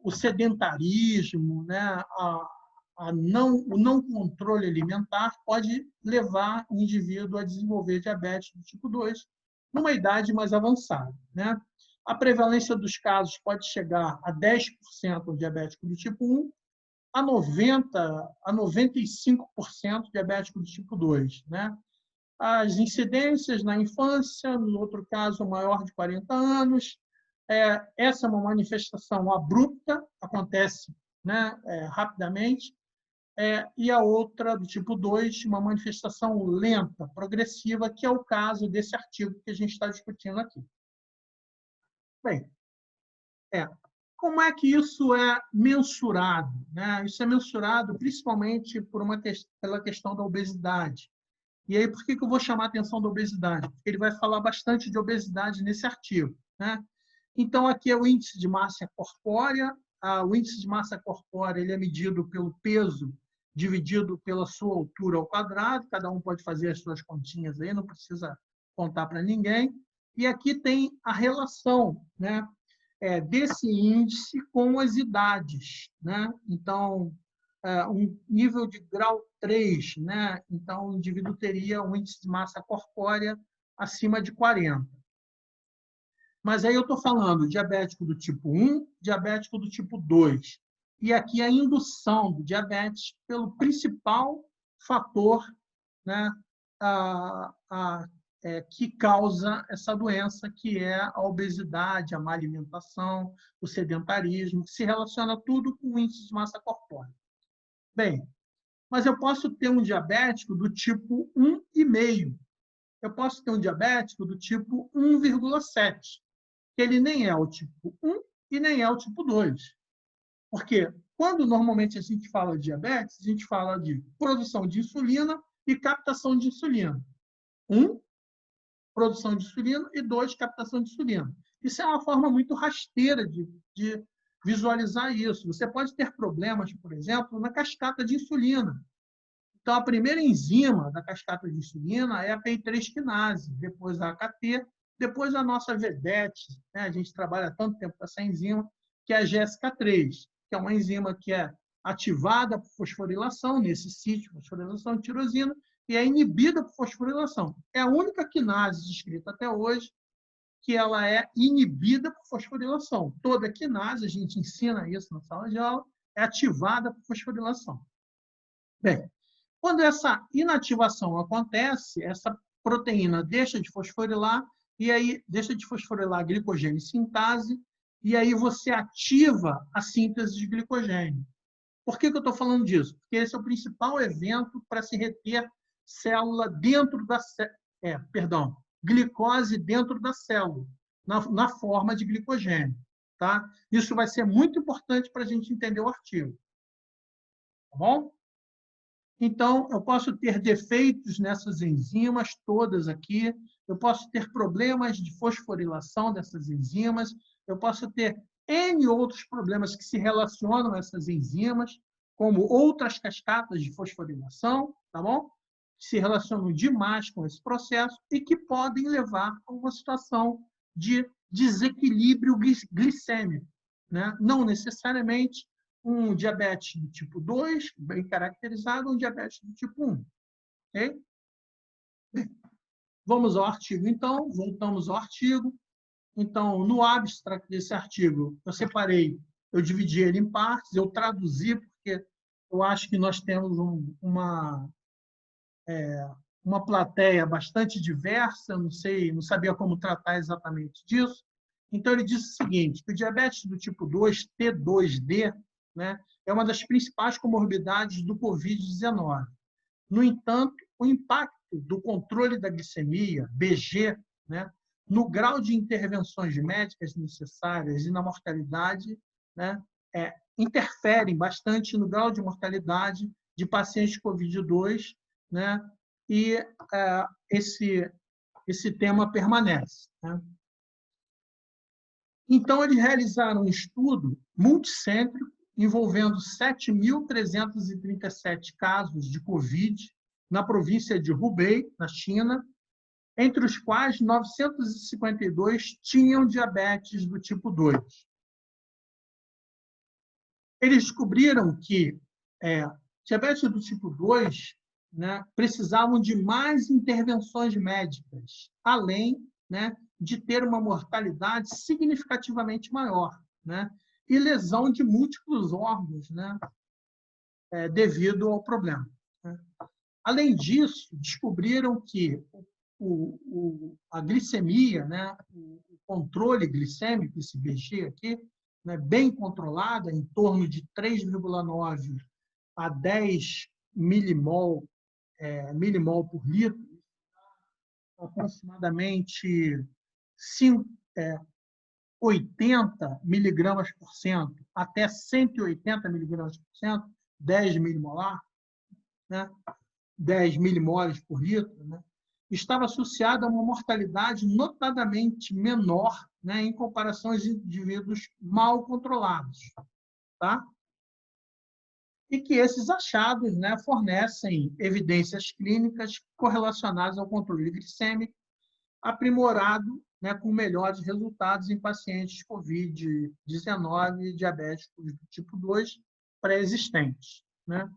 o sedentarismo, né, o não controle alimentar pode levar o indivíduo a desenvolver diabetes do tipo 2 numa idade mais avançada, né? A prevalência dos casos pode chegar a 10% no diabético do tipo 1, a 95% diabético do tipo 2, né? As incidências na infância, no outro caso, maior de 40 anos. Essa é uma manifestação abrupta, acontece, né, rapidamente. E a outra, do tipo 2, uma manifestação lenta, progressiva, que é o caso desse artigo que a gente está discutindo aqui. Bem, como é que isso é mensurado, né? Isso é mensurado principalmente pela questão da obesidade. E aí, por que eu vou chamar a atenção da obesidade? Porque ele vai falar bastante de obesidade nesse artigo, né? Então, aqui é o índice de massa corpórea. O índice de massa corpórea ele é medido pelo peso dividido pela sua altura ao quadrado. Cada um pode fazer as suas continhas aí, não precisa contar para ninguém. E aqui tem a relação, né, desse índice com as idades, né? Então, um nível de grau 3, né? Então, o indivíduo teria um índice de massa corpórea acima de 40. Mas aí eu estou falando diabético do tipo 1, diabético do tipo 2. E aqui a indução do diabetes pelo principal fator, né, que causa essa doença, que é a obesidade, a má alimentação, o sedentarismo, que se relaciona tudo com o índice de massa corpórea. Bem, mas eu posso ter um diabético do tipo 1,5. Eu posso ter um diabético do tipo 1,7, que ele nem é o tipo 1 e nem é o tipo 2. Porque quando normalmente a gente fala de diabetes, a gente fala de produção de insulina e captação de insulina. 1, produção de insulina, e 2, captação de insulina. Isso é uma forma muito rasteira de visualizar isso. Você pode ter problemas, por exemplo, na cascata de insulina. Então, a primeira enzima da cascata de insulina é a PI3 quinase, depois a AKT, depois a nossa vedete, né? A gente trabalha tanto tempo com essa enzima, que é a GSK3, que é uma enzima que é ativada por fosforilação, nesse sítio, fosforilação de tirosina, e é inibida por fosforilação. É a única quinase descrita até hoje que ela é inibida por fosforilação. Toda quinase, a gente ensina isso na sala de aula, é ativada por fosforilação. Bem, quando essa inativação acontece, essa proteína deixa de fosforilar, e aí deixa de fosforilar a glicogênio sintase, e aí você ativa a síntese de glicogênio. Por que eu estou falando disso? Porque esse é o principal evento para se reter célula dentro da glicose dentro da célula, na forma de glicogênio. Tá? Isso vai ser muito importante para a gente entender o artigo. Tá bom? Então, eu posso ter defeitos nessas enzimas todas aqui, eu posso ter problemas de fosforilação dessas enzimas, eu posso ter N outros problemas que se relacionam a essas enzimas, como outras cascatas de fosforilação, tá bom? Que se relacionam demais com esse processo e que podem levar a uma situação de desequilíbrio glicêmico, né? Não necessariamente um diabetes do tipo 2, bem caracterizado, um diabetes do tipo 1. Okay? Vamos ao artigo, então. Voltamos ao artigo. Então, no abstract desse artigo, eu dividi ele em partes, eu traduzi, porque eu acho que nós temos uma plateia bastante diversa, não sabia como tratar exatamente disso. Então, ele disse o seguinte, que o diabetes do tipo 2, T2D, né, é uma das principais comorbidades do Covid-19. No entanto, o impacto do controle da glicemia, BG, né, no grau de intervenções médicas necessárias e na mortalidade, né, interferem bastante no grau de mortalidade de pacientes COVID-2, né, e esse tema permanece. Né? Então, eles realizaram um estudo multicêntrico envolvendo 7.337 casos de Covid na província de Hubei, na China, entre os quais 952 tinham diabetes do tipo 2. Eles descobriram que diabetes do tipo 2, né, precisavam de mais intervenções médicas, além, né, de ter uma mortalidade significativamente maior, né, e lesão de múltiplos órgãos, né, devido ao problema. Né. Além disso, descobriram que a glicemia, né, o controle glicêmico, esse BG aqui, né, bem controlada, em torno de 3,9 a 10 milimol por litro, aproximadamente 80 miligramas por cento até 180 miligramas por cento, 10 milimolar, né, 10 milimoles por litro, né, estava associada a uma mortalidade notadamente menor, né, em comparação aos indivíduos mal controlados. Tá? E que esses achados, né, fornecem evidências clínicas correlacionadas ao controle glicêmico aprimorado, né, com melhores resultados em pacientes COVID-19 e diabéticos do tipo 2 pré-existentes. Né?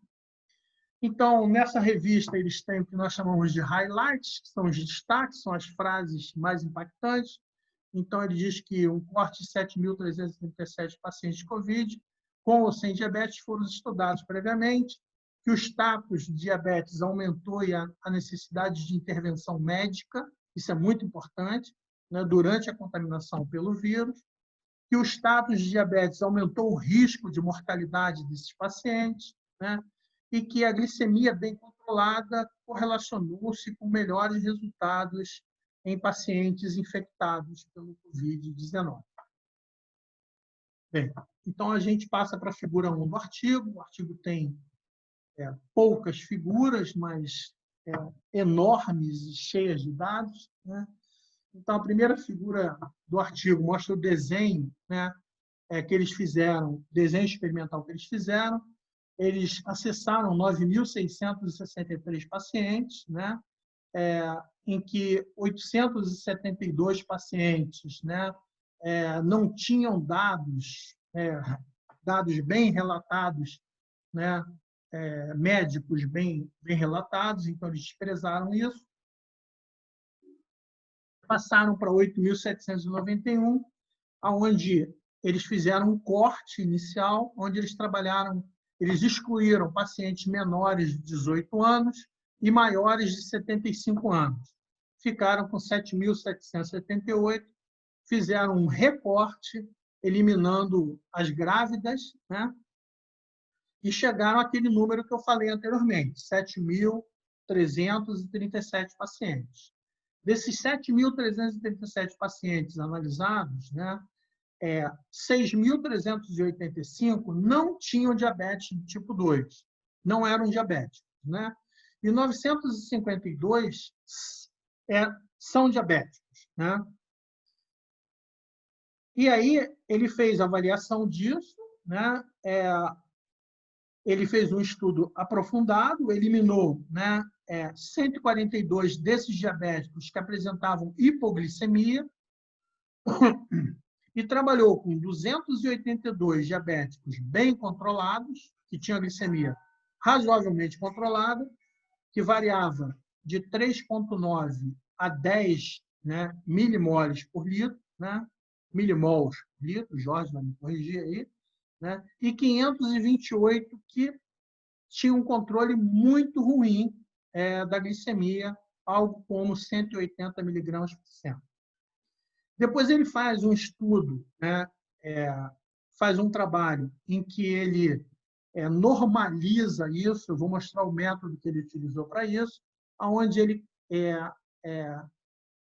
Então, nessa revista, eles têm o que nós chamamos de highlights, que são os destaques, são as frases mais impactantes. Então, ele diz que um corte de 7.337 pacientes de COVID, com ou sem diabetes, foram estudados previamente, que o status de diabetes aumentou e a necessidade de intervenção médica, isso é muito importante, né, durante a contaminação pelo vírus, que o status de diabetes aumentou o risco de mortalidade desses pacientes, né, e que a glicemia bem controlada correlacionou-se com melhores resultados em pacientes infectados pelo COVID-19. Bem, então a gente passa para a figura 1 do artigo. O artigo tem poucas figuras, mas enormes e cheias de dados. Né? Então, a primeira figura do artigo mostra o desenho, né, que eles fizeram, desenho experimental que eles fizeram. Eles acessaram 9.663 pacientes, né, em que 872 pacientes, né, não tinham dados bem relatados, né, médicos bem relatados, então eles desprezaram isso. Passaram para 8.791, onde eles fizeram um corte inicial, onde eles excluíram pacientes menores de 18 anos e maiores de 75 anos. Ficaram com 7.778, fizeram um recorte, eliminando as grávidas, né? E chegaram àquele número que eu falei anteriormente, 7.337 pacientes. Desses 7.337 pacientes analisados, né, 6.385 não tinham diabetes do tipo 2, não eram diabéticos. Né? E 952 são diabéticos. Né? E aí ele fez a avaliação disso, né? Ele fez um estudo aprofundado, eliminou, né, 142 desses diabéticos que apresentavam hipoglicemia e trabalhou com 282 diabéticos bem controlados, que tinham a glicemia razoavelmente controlada, que variava de 3,9 a 10, né, milimoles por litro, né, milimols por litro, o Jorge vai me corrigir aí, né, e 528 que tinham um controle muito ruim da glicemia, algo como 180 miligramas por cento. Depois ele faz um estudo, né, faz um trabalho em que ele normaliza isso. Eu vou mostrar o método que ele utilizou para isso, onde ele,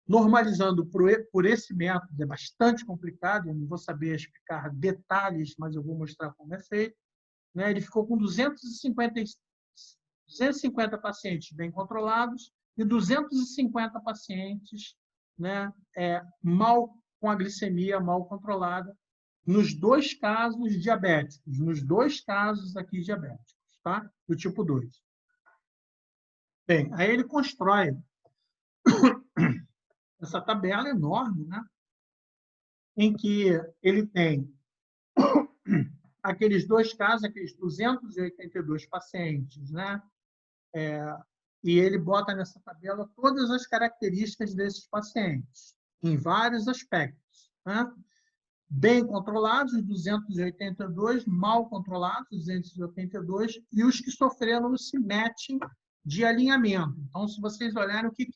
normalizando por esse método, é bastante complicado, eu não vou saber explicar detalhes, mas eu vou mostrar como é feito. Né? Ele ficou com 250 pacientes bem controlados e 250 pacientes, né, com a glicemia mal controlada, nos dois casos diabéticos, nos dois casos aqui diabéticos, tá? Do tipo 2. Bem, aí ele constrói essa tabela enorme, né? Em que ele tem aqueles dois casos, aqueles 282 pacientes, né? E ele bota nessa tabela todas as características desses pacientes, em vários aspectos, né? Bem controlados, 282, mal controlados, 282, e os que sofreram esse matching de alinhamento. Então, se vocês olharem o que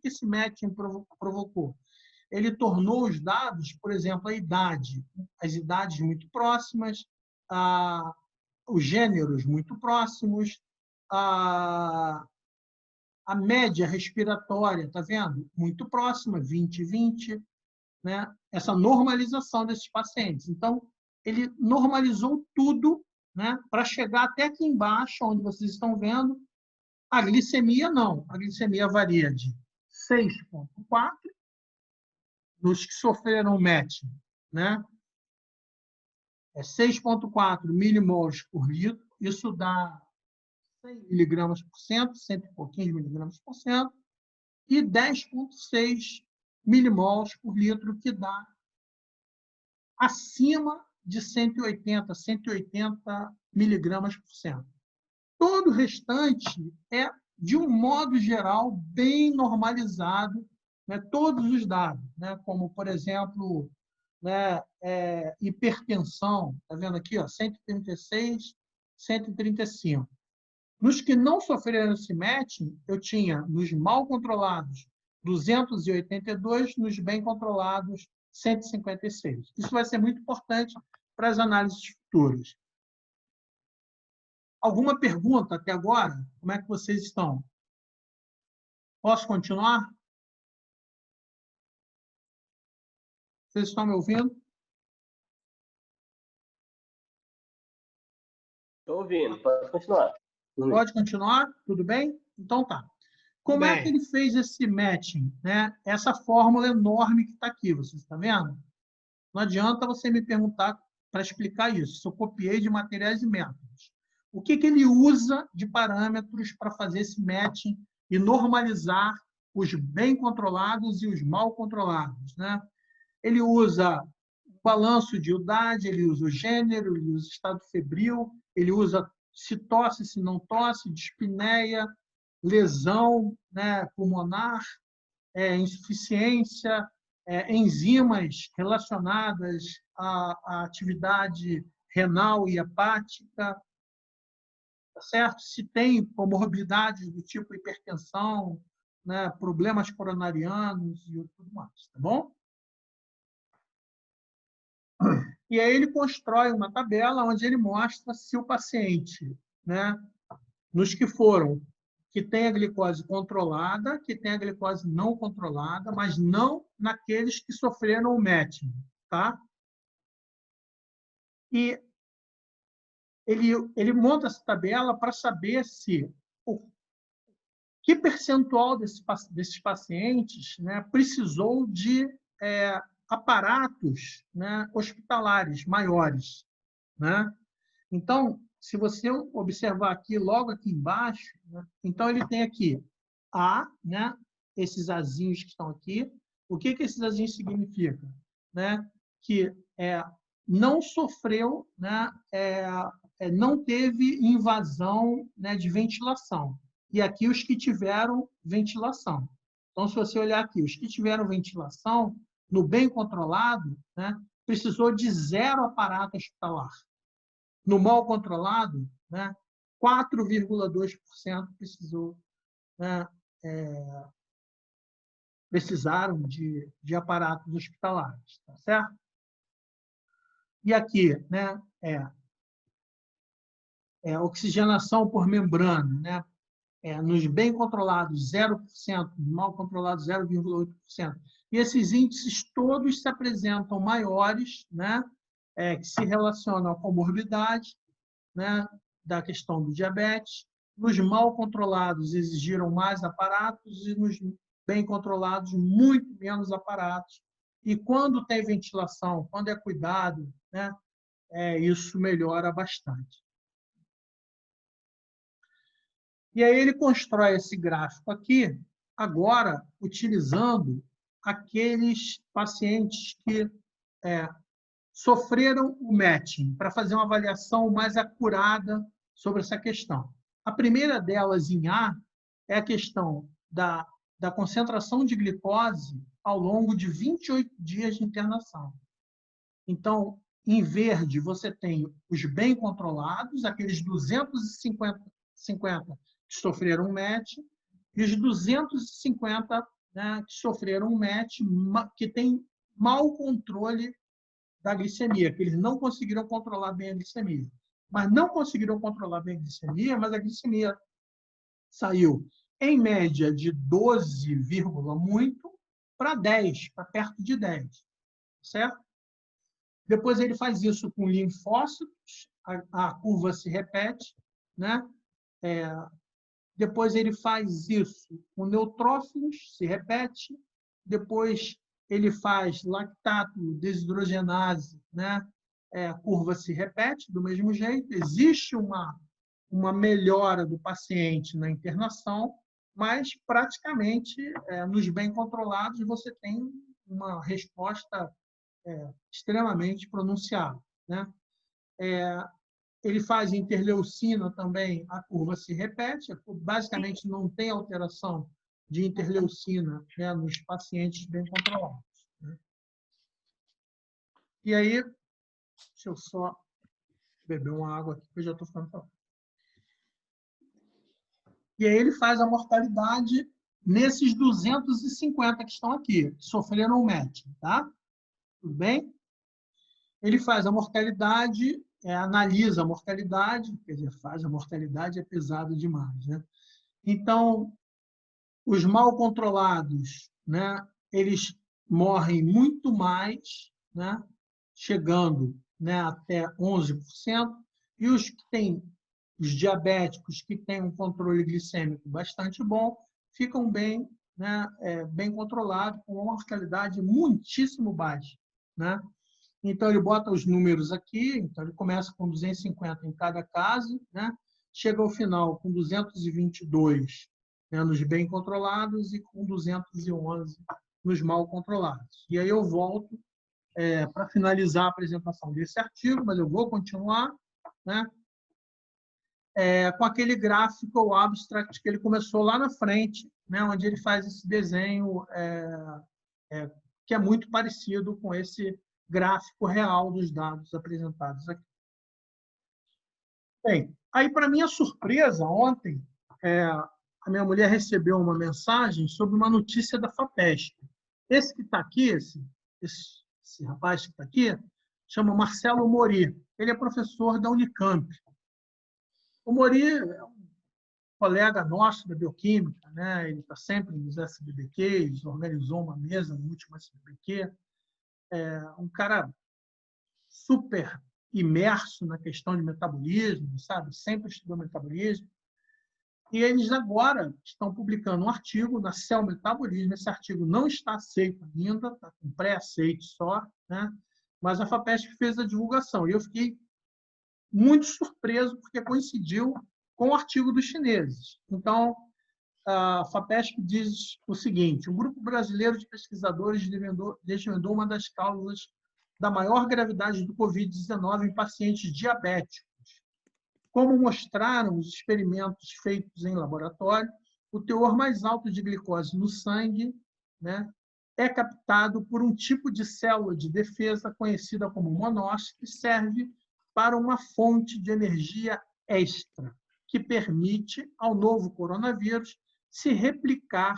esse matching provocou, ele tornou os dados, por exemplo, a idade, as idades muito próximas, os gêneros muito próximos, a média respiratória, tá vendo? Muito próxima, 20-20, né? Essa normalização desses pacientes. Então, ele normalizou tudo, né? Para chegar até aqui embaixo, onde vocês estão vendo, a glicemia não. A glicemia varia de 6,4 nos que sofreram matching, né? 6,4 milimols por litro, isso dá 100 miligramas por cento, 100 e pouquinhos miligramas por cento, e 10,6 milimols por litro, que dá acima de 180 miligramas por cento. Todo o restante é, de um modo geral, bem normalizado, né? Todos os dados, né? Como, por exemplo, né? Hipertensão, está vendo aqui, ó, 136, 135. Nos que não sofreram esse matching, eu tinha, nos mal controlados, 282, nos bem controlados, 156. Isso vai ser muito importante para as análises futuras. Alguma pergunta até agora? Como é que vocês estão? Posso continuar? Vocês estão me ouvindo? Estou ouvindo, pode continuar. Pode continuar? Tudo bem? Então tá. Como é que ele fez esse matching, né? Essa fórmula enorme que está aqui, vocês estão vendo? Não adianta você me perguntar para explicar isso. Eu copiei de materiais e métodos. O que ele usa de parâmetros para fazer esse matching e normalizar os bem controlados e os mal controlados, né? Ele usa o balanço de idade, ele usa o gênero, ele usa o estado febril, ele usa se tosse, se não tosse, dispneia, lesão, né, pulmonar, insuficiência, enzimas relacionadas à atividade renal e hepática, tá certo? Se tem comorbidades do tipo hipertensão, né, problemas coronarianos e tudo mais, tá bom? E aí ele constrói uma tabela onde ele mostra se o paciente, né, nos que tem a glicose controlada, que tem a glicose não controlada, mas não naqueles que sofreram o matching, tá? E ele monta essa tabela para saber se que percentual desses pacientes, né, precisou de aparatos, né, hospitalares maiores, né? Então, se você observar aqui, logo aqui embaixo, né, então ele tem aqui né, esses azinhos que estão aqui. O que esses azinhos significam? Né? Que não sofreu, né, não teve invasão, né, de ventilação. E aqui os que tiveram ventilação. Então, se você olhar aqui, os que tiveram ventilação, no bem controlado, né, precisou de 0 aparato hospitalar. No mal controlado, né, 4,2% precisou, né, precisaram de aparatos hospitalares, tá certo? E aqui, né, oxigenação por membrana, né, nos bem controlados, 0%, no mal controlados, 0,8%. E esses índices todos se apresentam maiores, né, que se relacionam à comorbidade, né, da questão do diabetes. Nos mal controlados, exigiram mais aparatos e nos bem controlados, muito menos aparatos. E quando tem ventilação, quando é cuidado, né, isso melhora bastante. E aí ele constrói esse gráfico aqui, agora utilizando aqueles pacientes que sofreram o matching, para fazer uma avaliação mais acurada sobre essa questão. A primeira delas, em A, é a questão da concentração de glicose ao longo de 28 dias de internação. Então, em verde, você tem os bem controlados, aqueles 250 que sofreram um match, e os 250, né, que sofreram um match, que tem mau controle da glicemia, que eles não conseguiram controlar bem a glicemia. Mas não conseguiram controlar bem a glicemia, mas a glicemia saiu, em média, de 12, muito para 10, para perto de 10. Certo? Depois ele faz isso com linfócitos, a curva se repete, né? Depois ele faz isso com neutrófilos, se repete. Depois ele faz lactato, desidrogenase, né? A curva se repete do mesmo jeito. Existe uma melhora do paciente na internação, mas praticamente nos bem controlados você tem uma resposta extremamente pronunciada, né? Ele faz interleucina também, a curva se repete, basicamente não tem alteração de interleucina, né, nos pacientes bem controlados, né? E aí, deixa eu só beber uma água aqui, que eu já estou ficando falando. E aí ele faz a mortalidade nesses 250 que estão aqui, que sofreram o match, tá? Tudo bem? Ele faz a mortalidade, analisa a mortalidade, quer dizer, faz a mortalidade, é pesado demais, né? Então, os mal controlados, né, eles morrem muito mais, né, chegando, né, até 11%, e os que têm, os diabéticos que têm um controle glicêmico bastante bom, ficam bem, né, bem controlados, com uma mortalidade muitíssimo baixa, né? Então, ele bota os números aqui, então ele começa com 250 em cada caso, né? Chega ao final com 222, né, nos bem controlados e com 211 nos mal controlados. E aí eu volto para finalizar a apresentação desse artigo, mas eu vou continuar, né, com aquele gráfico ou abstract que ele começou lá na frente, né, onde ele faz esse desenho que é muito parecido com esse gráfico real dos dados apresentados aqui. Bem, aí, para minha surpresa, ontem, a minha mulher recebeu uma mensagem sobre uma notícia da FAPESP. Esse que está aqui, esse rapaz que está aqui, chama Marcelo Mori. Ele é professor da Unicamp. O Mori é um colega nosso da bioquímica, né? Ele está sempre nos SBBQs, organizou uma mesa no último SBBQ. Um cara super imerso na questão de metabolismo, sabe? Sempre estudou metabolismo. E eles agora estão publicando um artigo na Cell Metabolismo. Esse artigo não está aceito ainda, está com pré-aceito só, né? Mas a FAPESP fez a divulgação. E eu fiquei muito surpreso, porque coincidiu com o artigo dos chineses. Então, a FAPESP diz o seguinte: um grupo brasileiro de pesquisadores desvendou uma das causas da maior gravidade do Covid-19 em pacientes diabéticos. Como mostraram os experimentos feitos em laboratório, o teor mais alto de glicose no sangue, né, é captado por um tipo de célula de defesa conhecida como monócito, que serve para uma fonte de energia extra, que permite ao novo coronavírus se replicar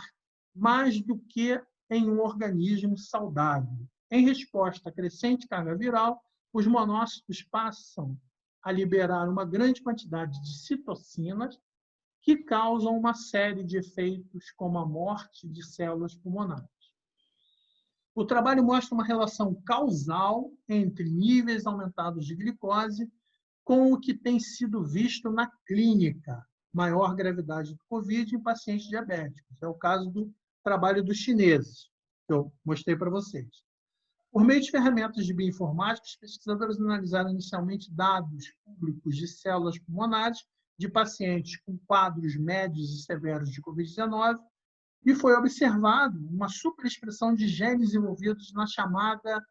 mais do que em um organismo saudável. Em resposta à crescente carga viral, os monócitos passam a liberar uma grande quantidade de citocinas que causam uma série de efeitos, como a morte de células pulmonares. O trabalho mostra uma relação causal entre níveis aumentados de glicose com o que tem sido visto na clínica, maior gravidade do Covid em pacientes diabéticos. É o caso do trabalho dos chineses, que eu mostrei para vocês. Por meio de ferramentas de bioinformática, os pesquisadores analisaram inicialmente dados públicos de células pulmonares de pacientes com quadros médios e severos de Covid-19 e foi observado uma superexpressão de genes envolvidos na chamada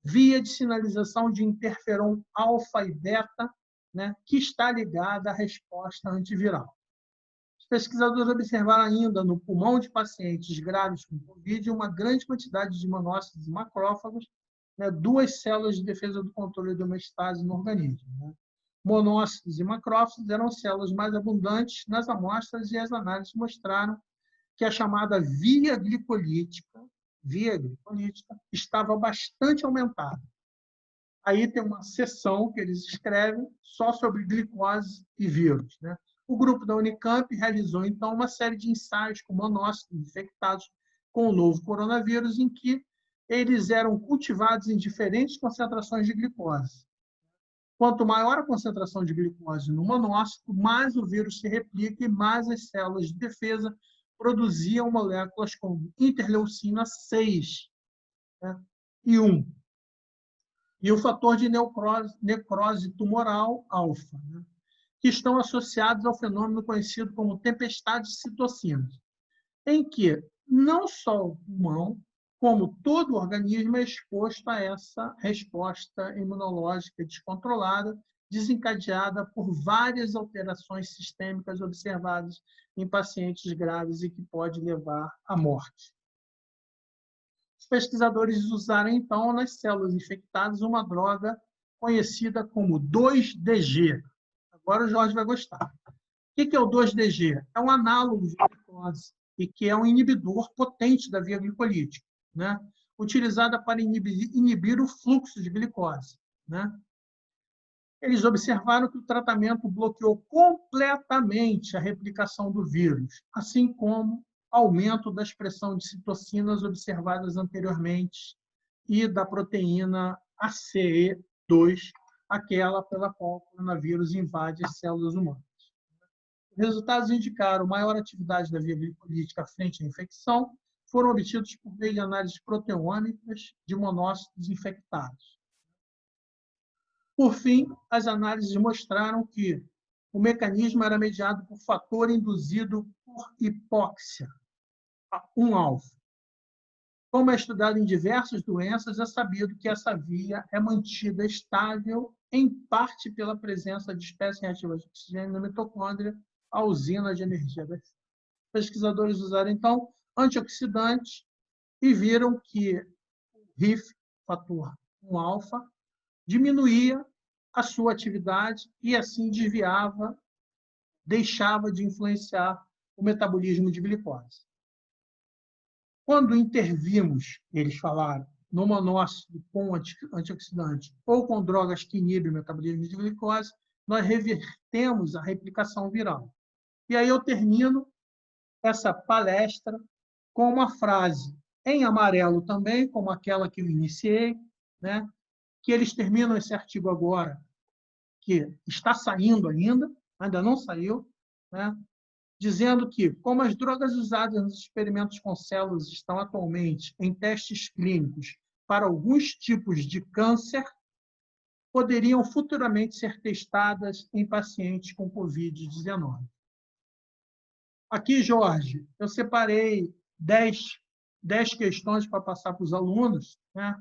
via de sinalização de interferon alfa e beta, né, que está ligada à resposta antiviral. Os pesquisadores observaram ainda no pulmão de pacientes graves com Covid uma grande quantidade de monócitos e macrófagos, né, 2 células de defesa do controle da homeostase no organismo. Né. Monócitos e macrófagos eram células mais abundantes nas amostras e as análises mostraram que a chamada via glicolítica estava bastante aumentada. Aí tem uma seção que eles escrevem só sobre glicose e vírus, né? O grupo da Unicamp realizou, então, uma série de ensaios com monócitos infectados com o novo coronavírus, em que eles eram cultivados em diferentes concentrações de glicose. Quanto maior a concentração de glicose no monócito, mais o vírus se replica e mais as células de defesa produziam moléculas como interleucina 6, né, e 1. E o fator de necrose tumoral alfa, né, que estão associados ao fenômeno conhecido como tempestade de citocinas, em que não só o pulmão, como todo o organismo é exposto a essa resposta imunológica descontrolada, desencadeada por várias alterações sistêmicas observadas em pacientes graves e que pode levar à morte. Os pesquisadores usaram, então, nas células infectadas, uma droga conhecida como 2-DG. Agora o Jorge vai gostar. O que é o 2-DG? É um análogo de glicose e que é um inibidor potente da via glicolítica, né? Utilizada para inibir o fluxo de glicose, né? Eles observaram que o tratamento bloqueou completamente a replicação do vírus, assim como aumento da expressão de citocinas observadas anteriormente e da proteína ACE2, aquela pela qual o coronavírus invade as células humanas. Os resultados indicaram maior atividade da via glicolítica frente à infecção, foram obtidos por meio de análises proteômicas de monócitos infectados. Por fim, as análises mostraram que o mecanismo era mediado por fator induzido por hipóxia, 1-alfa. Como é estudado em diversas doenças, é sabido que essa via é mantida estável, em parte pela presença de espécies reativas de oxigênio na mitocôndria, a usina de energia das células. Pesquisadores usaram, então, antioxidantes e viram que o RIF, fator 1-alfa, diminuía a sua atividade e, assim, deixava de influenciar o metabolismo de glicose. Quando intervimos, eles falaram, no monócito com antioxidante ou com drogas que inibem o metabolismo de glicose, nós revertemos a replicação viral. E aí eu termino essa palestra com uma frase em amarelo também, como aquela que eu iniciei, né? Que eles terminam esse artigo agora, que está saindo ainda não saiu, né? Dizendo que, como as drogas usadas nos experimentos com células estão atualmente em testes clínicos para alguns tipos de câncer, poderiam futuramente ser testadas em pacientes com Covid-19. Aqui, Jorge, eu separei 10 questões para passar para os alunos, né?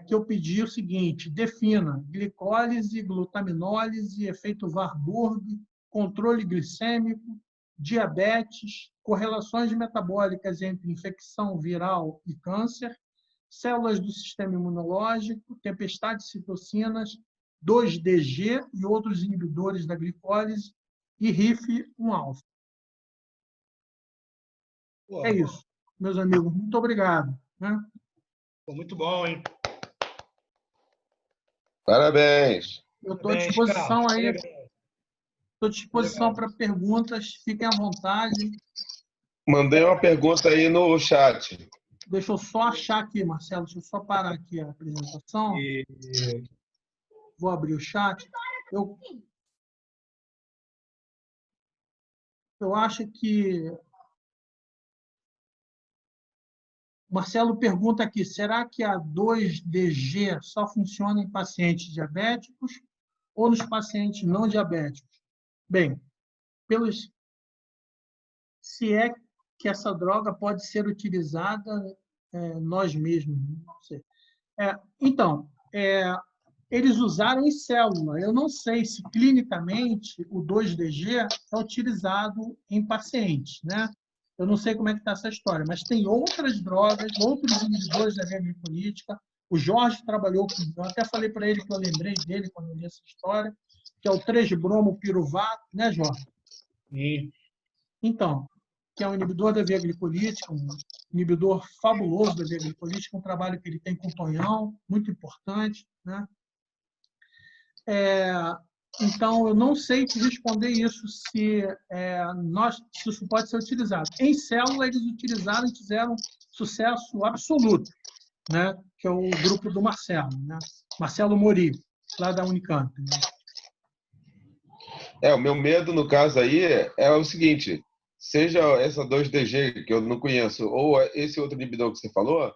Que eu pedi o seguinte: defina glicólise, glutaminólise, efeito Warburg, controle glicêmico, diabetes, correlações metabólicas entre infecção viral e câncer, células do sistema imunológico, tempestade de citocinas, 2-DG e outros inibidores da glicólise e RIF1-alfa. É isso, meus amigos. Muito obrigado, né? Muito bom, hein? Parabéns. Eu estou à disposição aí. Estou à disposição para perguntas. Fiquem à vontade. Mandei uma pergunta aí no chat. Deixa eu só achar aqui, Marcelo. Deixa eu só parar aqui a apresentação. Vou abrir o chat. Eu acho que... Marcelo pergunta aqui, será que a 2-DG só funciona em pacientes diabéticos ou nos pacientes não diabéticos? Bem, se é que essa droga pode ser utilizada nós mesmos. Não sei. Então, eles usaram em célula. Eu não sei se clinicamente o 2-DG é utilizado em pacientes, né? Eu não sei como é que está essa história, mas tem outras drogas, outros inibidores da via glicolítica. O Jorge trabalhou com, eu até falei para ele que eu lembrei dele quando eu li essa história, que é o 3-bromo-piruvato, né, Jorge? Sim. Então, que é um inibidor da via glicolítica, um inibidor fabuloso da via glicolítica, um trabalho que ele tem com o Tonhão, muito importante, né? Então, eu não sei te responder isso, se isso pode ser utilizado. Em célula, eles utilizaram e fizeram sucesso absoluto, né? Que é o grupo do Marcelo, né? Marcelo Mori, lá da Unicamp. Né? O meu medo, no caso aí, é o seguinte: seja essa 2-DG, que eu não conheço, ou esse outro inibidor que você falou,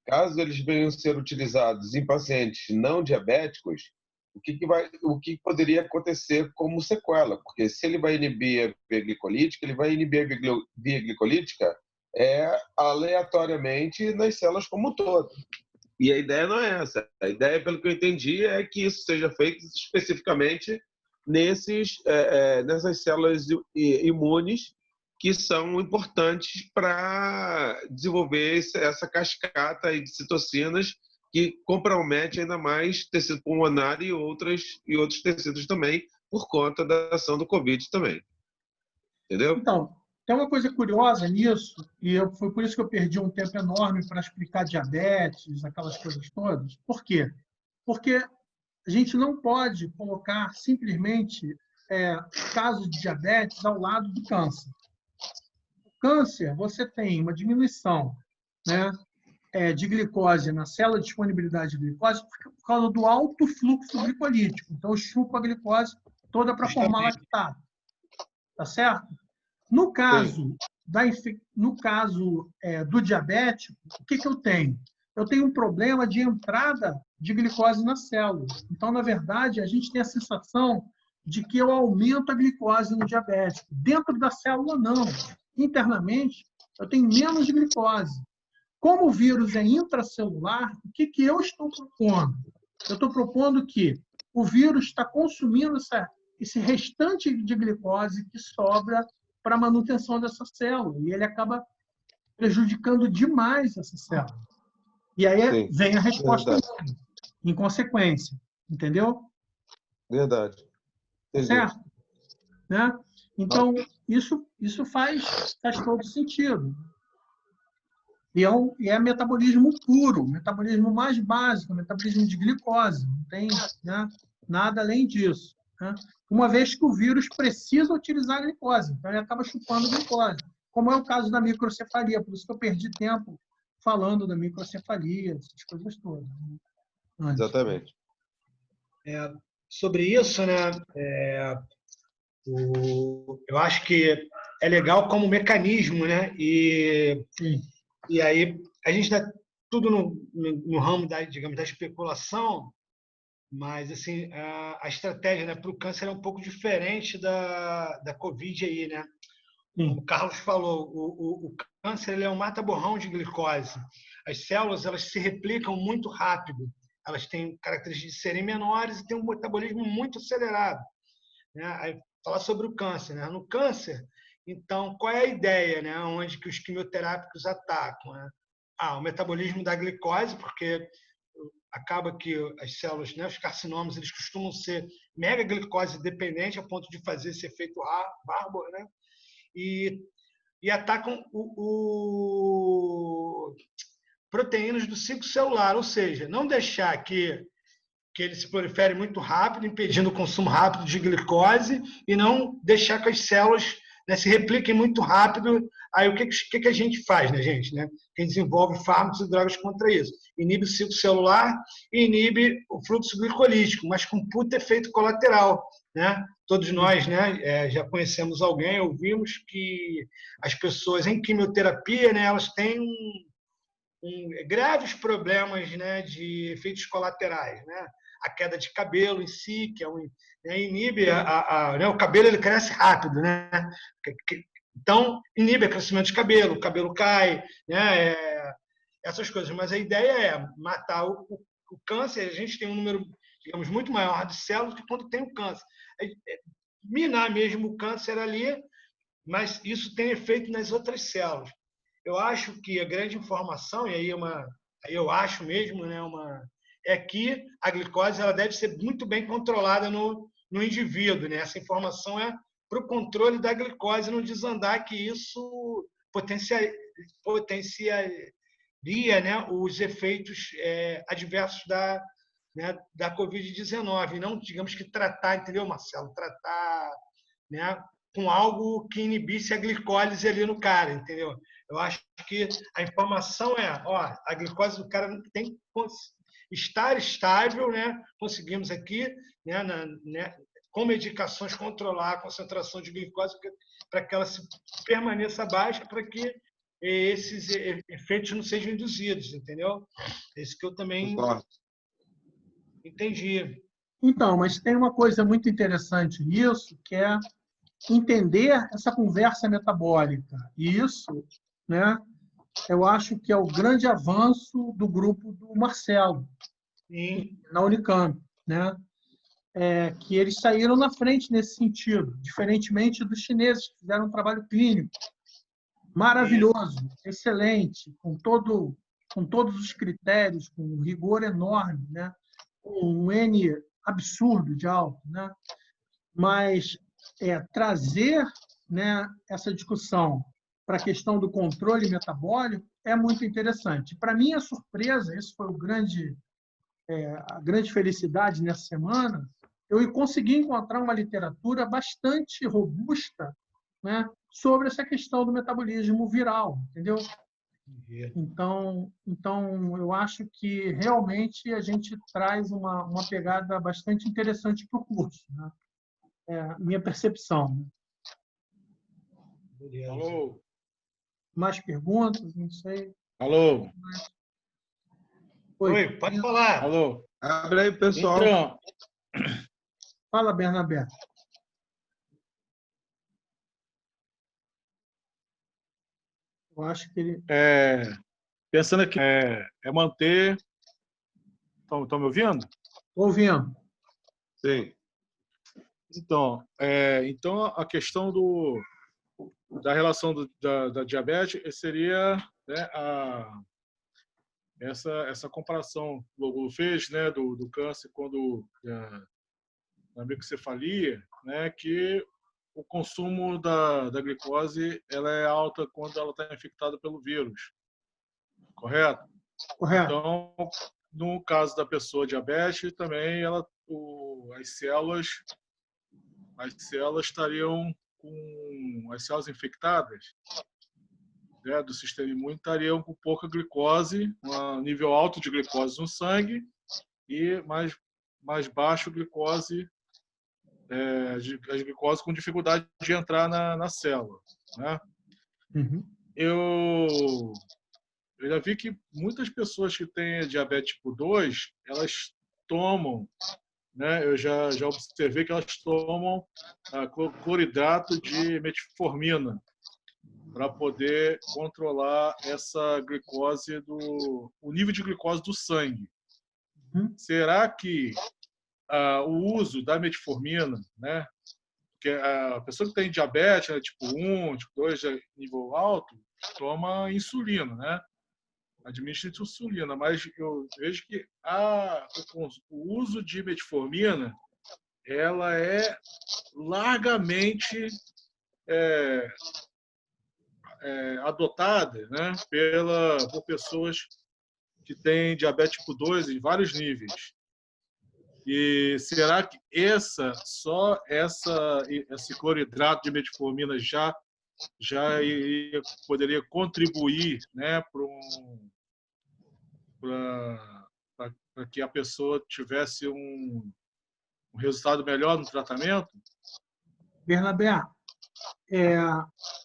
caso eles venham ser utilizados em pacientes não diabéticos, o que poderia acontecer como sequela? Porque se ele vai inibir a via glicolítica, ele vai inibir a via glicolítica aleatoriamente nas células como um todo. E a ideia não é essa. A ideia, pelo que eu entendi, é que isso seja feito especificamente nessas células imunes que são importantes para desenvolver essa cascata de citocinas que compromete ainda mais tecido pulmonar e outros tecidos também, por conta da ação do Covid também. Entendeu? Então, tem uma coisa curiosa nisso, e foi por isso que eu perdi um tempo enorme para explicar diabetes, aquelas coisas todas. Por quê? Porque a gente não pode colocar simplesmente casos de diabetes ao lado do câncer. O câncer, você tem uma diminuição, né, de glicose na célula de disponibilidade de glicose por causa do alto fluxo glicolítico. Então, eu chupo a glicose toda para formar lactato. Tá certo? No caso, do diabético, o que eu tenho? Eu tenho um problema de entrada de glicose na célula. Então, na verdade, a gente tem a sensação de que eu aumento a glicose no diabético. Dentro da célula, não. Internamente, eu tenho menos glicose. Como o vírus é intracelular, o que eu estou propondo? Eu estou propondo que o vírus está consumindo esse restante de glicose que sobra para a manutenção dessa célula, e ele acaba prejudicando demais essa célula. E aí vem a resposta em consequência. Entendeu? Verdade. Entendi. Certo? Né? Então, isso faz todo sentido. E é metabolismo puro, metabolismo mais básico, metabolismo de glicose. Não tem, né, nada além disso. Né? Uma vez que o vírus precisa utilizar a glicose, então ele acaba chupando a glicose, como é o caso da microcefalia. Por isso que eu perdi tempo falando da microcefalia, essas coisas todas. Né? Exatamente. Sobre isso, né, eu acho que é legal como mecanismo, né? E aí a gente está tudo no ramo digamos, da especulação, mas assim a estratégia, né, para o câncer é um pouco diferente da Covid aí, né? Como o Carlos falou, o câncer ele é um mata-borrão de glicose. As células elas se replicam muito rápido, elas têm características de serem menores e têm um metabolismo muito acelerado. Né? Aí, falar sobre o câncer. Né? No câncer, então, qual é a ideia, né? Onde que os quimioterápicos atacam? Né? O metabolismo da glicose, porque acaba que as células, né, os carcinomas, eles costumam ser mega glicose dependente a ponto de fazer esse efeito bárbaro, né? E atacam proteínas do ciclo celular, ou seja, não deixar que ele se prolifere muito rápido, impedindo o consumo rápido de glicose, e não deixar que as células, né, se repliquem muito rápido. Aí o que a gente faz, né, gente? Né? Quem desenvolve fármacos e drogas contra isso? Inibe o ciclo celular e inibe o fluxo glicolítico, mas com puta efeito colateral. Né? Todos nós, né, já conhecemos alguém, ouvimos que as pessoas em quimioterapia, né, elas têm graves problemas, né, de efeitos colaterais, né? A queda de cabelo em si, que inibe né, o cabelo, ele cresce rápido, né? Então, inibe o crescimento de cabelo, o cabelo cai, né? Essas coisas. Mas a ideia é matar o câncer. A gente tem um número, digamos, muito maior de células que quando tem o câncer. Minar mesmo o câncer ali, mas isso tem efeito nas outras células. Eu acho que a grande informação, e aí eu acho mesmo, né, é que a glicose ela deve ser muito bem controlada no indivíduo. Né? Essa informação é para o controle da glicose não desandar, que isso potenciaria, né, os efeitos adversos da Covid-19. Não, digamos que tratar, entendeu, Marcelo? Tratar, né, com algo que inibisse a glicólise ali no cara, entendeu? Eu acho que a informação a glicose do cara tem que estar estável, né? Conseguimos aqui, né, com medicações, controlar a concentração de glicose para que ela permaneça baixa, para que esses efeitos não sejam induzidos, entendeu? Esse que eu também entendi. Então, mas tem uma coisa muito interessante nisso, que é entender essa conversa metabólica. E isso, né, eu acho que é o grande avanço do grupo do Marcelo, na Unicamp, né? Que eles saíram na frente nesse sentido, diferentemente dos chineses, que fizeram um trabalho clínico maravilhoso, excelente, com todos os critérios, com um rigor enorme, né? Um N absurdo de alto, né? Mas trazer, né, essa discussão para a questão do controle metabólico é muito interessante. Para mim, a surpresa, isso foi a grande felicidade nessa semana, eu consegui encontrar uma literatura bastante robusta, né, sobre essa questão do metabolismo viral, entendeu? Então, eu acho que realmente a gente traz uma pegada bastante interessante para o curso, né? Minha percepção. Alô? Mais perguntas? Não sei. Alô? Oi, pode falar. Alô? Abre aí, pessoal. Então, fala, Bernabé. Eu acho que ele... pensando aqui, manter... Estão me ouvindo? Estou ouvindo. Sim. Então a questão da relação da diabetes seria, né, essa comparação que o Logolo fez, né, do câncer na microcefalia, né, que o consumo da glicose ela é alta quando ela está infectada pelo vírus, correto? Correto. Então, no caso da pessoa diabética, também as células estariam com as células infectadas, né, do sistema imune estariam com pouca glicose, um nível alto de glicose no sangue e mais baixo glicose, as glicose com dificuldade de entrar na célula, né? Uhum. Eu já vi que muitas pessoas que têm diabetes tipo 2, elas tomam, né? Eu já observei que elas tomam cloridrato de metformina para poder controlar essa glicose o nível de glicose do sangue. Uhum. Será que o uso da metformina, né? Porque a pessoa que tem diabetes, né, tipo 1, tipo 2, nível alto, toma insulina, né? Administra insulina, mas eu vejo que o uso de metformina ela é largamente adotada, né, por pessoas que têm diabetes tipo 2 em vários níveis. E será que esse cloridrato de metformina já poderia contribuir, né, para que a pessoa tivesse um resultado melhor no tratamento? Bernabé,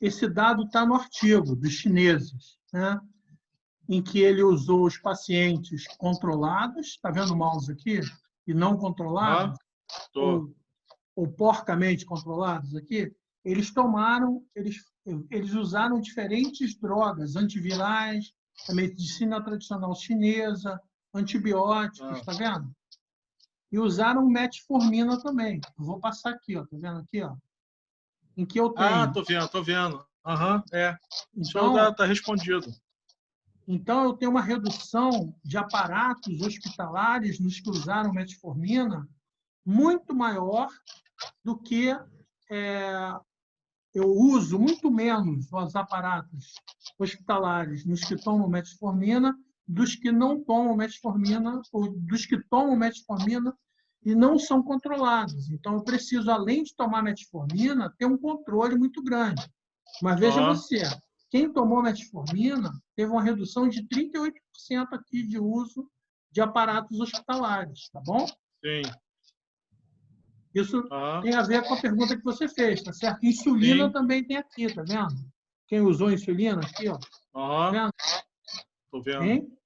esse dado está no artigo dos chineses, né, em que ele usou os pacientes controlados, está vendo o mouse aqui? E não controlados, ou porcamente controlados aqui, eles eles usaram diferentes drogas, antivirais, a medicina tradicional chinesa, antibióticos, tá vendo? E usaram metformina também. Eu vou passar aqui, ó, tá vendo aqui, ó? Em que eu tenho. Tô vendo. Aham, Então, tá respondido. Então, eu tenho uma redução de aparatos hospitalares nos que usaram metformina muito maior do que eu uso muito menos os aparatos hospitalares nos que tomam metformina dos que não tomam metformina ou dos que tomam metformina e não são controlados. Então, eu preciso, além de tomar metformina, ter um controle muito grande. Mas veja você, quem tomou metformina teve uma redução de 38% aqui de uso de aparatos hospitalares, tá bom? Sim. Isso tem a ver com a pergunta que você fez, tá certo? Insulina também tem aqui, tá vendo? Quem usou insulina aqui, ó. Tá vendo? Tô vendo. Hein?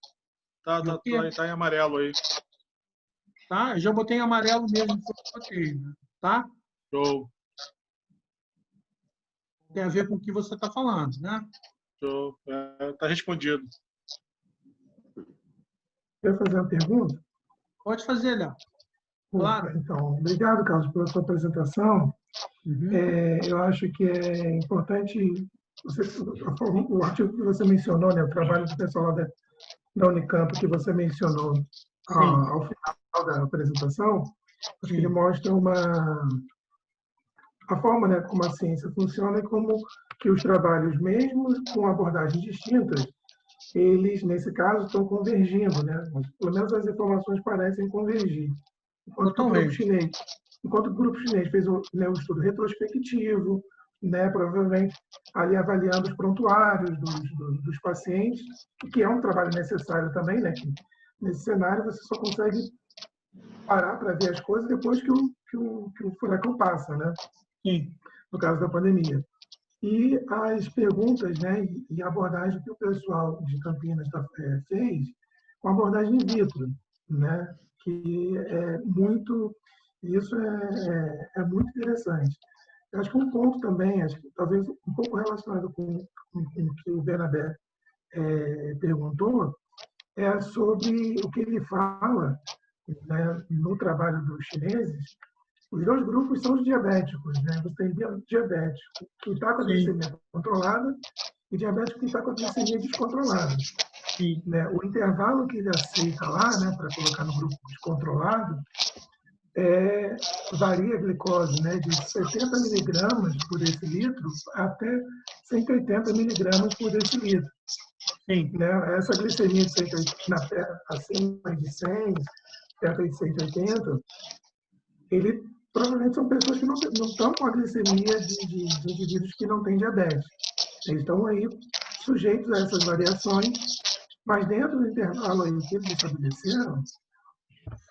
Tá em amarelo aí. Tá? Eu já botei em amarelo mesmo, tá? Show. Tem a ver com o que você está falando, né? Show. Tá respondido. Quer fazer uma pergunta? Pode fazer, Léo. Claro. Então, obrigado, Carlos, pela sua apresentação. Eu acho que é importante o artigo que você mencionou, né, o trabalho do pessoal da Unicamp que você mencionou ao final da apresentação, acho que ele mostra a forma, né, como a ciência funciona e como que os trabalhos, mesmo com abordagens distintas, eles, nesse caso, estão convergindo, né? Pelo menos as informações parecem convergir. Enquanto o grupo chinês fez um estudo retrospectivo, né, provavelmente ali avaliando os prontuários dos pacientes, que é um trabalho necessário também, né? Que nesse cenário você só consegue parar para ver as coisas depois que o furacão passa, né? Sim. No caso da pandemia. E as perguntas, né, e a abordagem que o pessoal de Campinas fez, com abordagem in vitro, né, que é muito, isso é muito interessante. Eu acho que um ponto também, acho que talvez um pouco relacionado com o que o Bernabé perguntou, é sobre o que ele fala, né, no trabalho dos chineses. Os dois grupos são os diabéticos, né? Você tem diabético que está com a glicemia controlada e diabético que está com a glicemia descontrolada. Né? O intervalo que ele aceita lá, né, para colocar no grupo descontrolado, varia a glicose, né, de 70 miligramas por decilitro até 180 miligramas por decilitro. Né? Essa glicemia de 180, acima de 100, perto de 180, ele provavelmente são pessoas que não estão com a glicemia de indivíduos que não têm diabetes. Eles estão aí sujeitos a essas variações, mas dentro do intervalo aí que eles estabeleceram,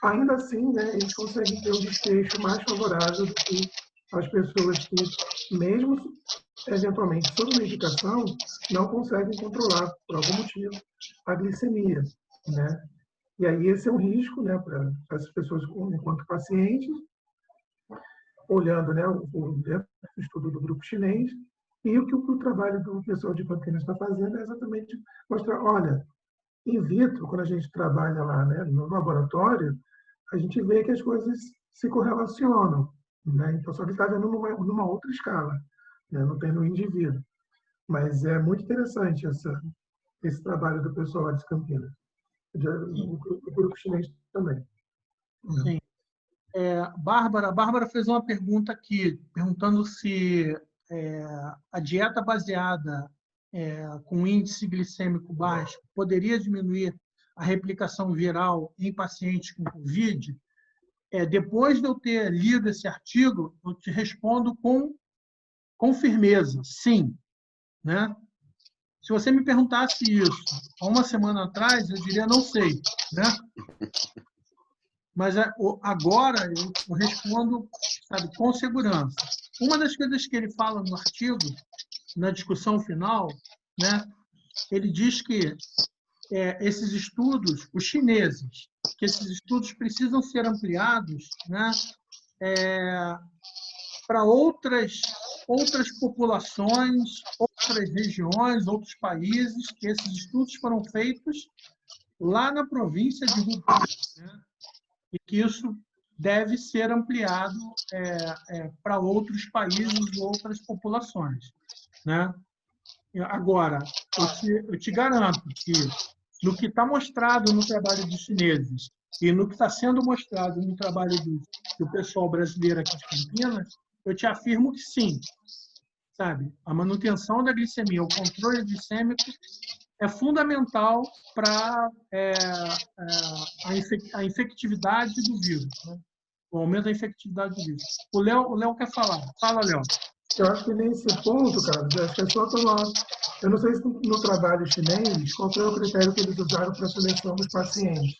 ainda assim, né, eles conseguem ter um desfecho mais favorável do que as pessoas que, mesmo eventualmente sob medicação, não conseguem controlar, por algum motivo, a glicemia, né? E aí esse é um risco, né, para essas pessoas enquanto pacientes, olhando, né, o estudo do grupo chinês, e o que o trabalho do pessoal de Campinas está fazendo é exatamente mostrar, olha, in vitro, quando a gente trabalha lá, né, no laboratório, a gente vê que as coisas se correlacionam, né? Então, só que está vendo numa outra escala, né? Não tem no indivíduo. Mas é muito interessante esse trabalho do pessoal lá de Campinas, o grupo chinês também. Sim. Bárbara fez uma pergunta aqui, perguntando se a dieta baseada com índice glicêmico baixo poderia diminuir a replicação viral em pacientes com Covid. Depois de eu ter lido esse artigo, eu te respondo com firmeza, sim. Né? Se você me perguntasse isso há uma semana atrás, eu diria não sei. Né? Mas agora eu respondo, sabe, com segurança. Uma das coisas que ele fala no artigo, na discussão final, né, ele diz que esses estudos, os chineses, que esses estudos precisam ser ampliados, né, para outras populações, outras regiões, outros países, que esses estudos foram feitos lá na província de Hubei, né? E que isso deve ser ampliado para outros países, outras populações, né? Agora, eu te garanto que no que está mostrado no trabalho dos chineses e no que está sendo mostrado no trabalho do pessoal brasileiro aqui de Campinas, eu te afirmo que sim, sabe? A manutenção da glicemia, o controle glicêmico é fundamental para a infectividade do vírus, né? O aumento da infectividade do vírus. O Léo quer falar. Fala, Léo. Eu acho que nesse ponto, cara, acho que é só tomar. Eu não sei se no trabalho chinês, qual foi o critério que eles usaram para a seleção dos pacientes.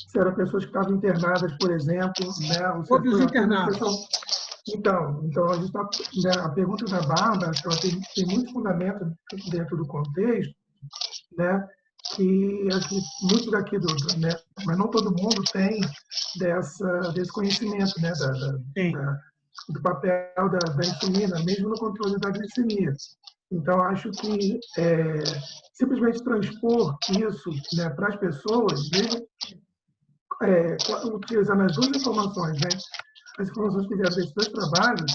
Se eram pessoas que estavam internadas, por exemplo, né? Ou se Todos foi internados. Então a gente tá, né, a pergunta da Bárbara, acho que ela tem muito fundamento dentro do contexto, né? Que acho que muito daqui né, mas não todo mundo tem desse conhecimento, né? Do papel da insulina, mesmo no controle da glicemia. Então, acho que simplesmente transpor isso, né, para as pessoas, mesmo utilizando as duas informações, né, as informações que vieram desses dois trabalhos,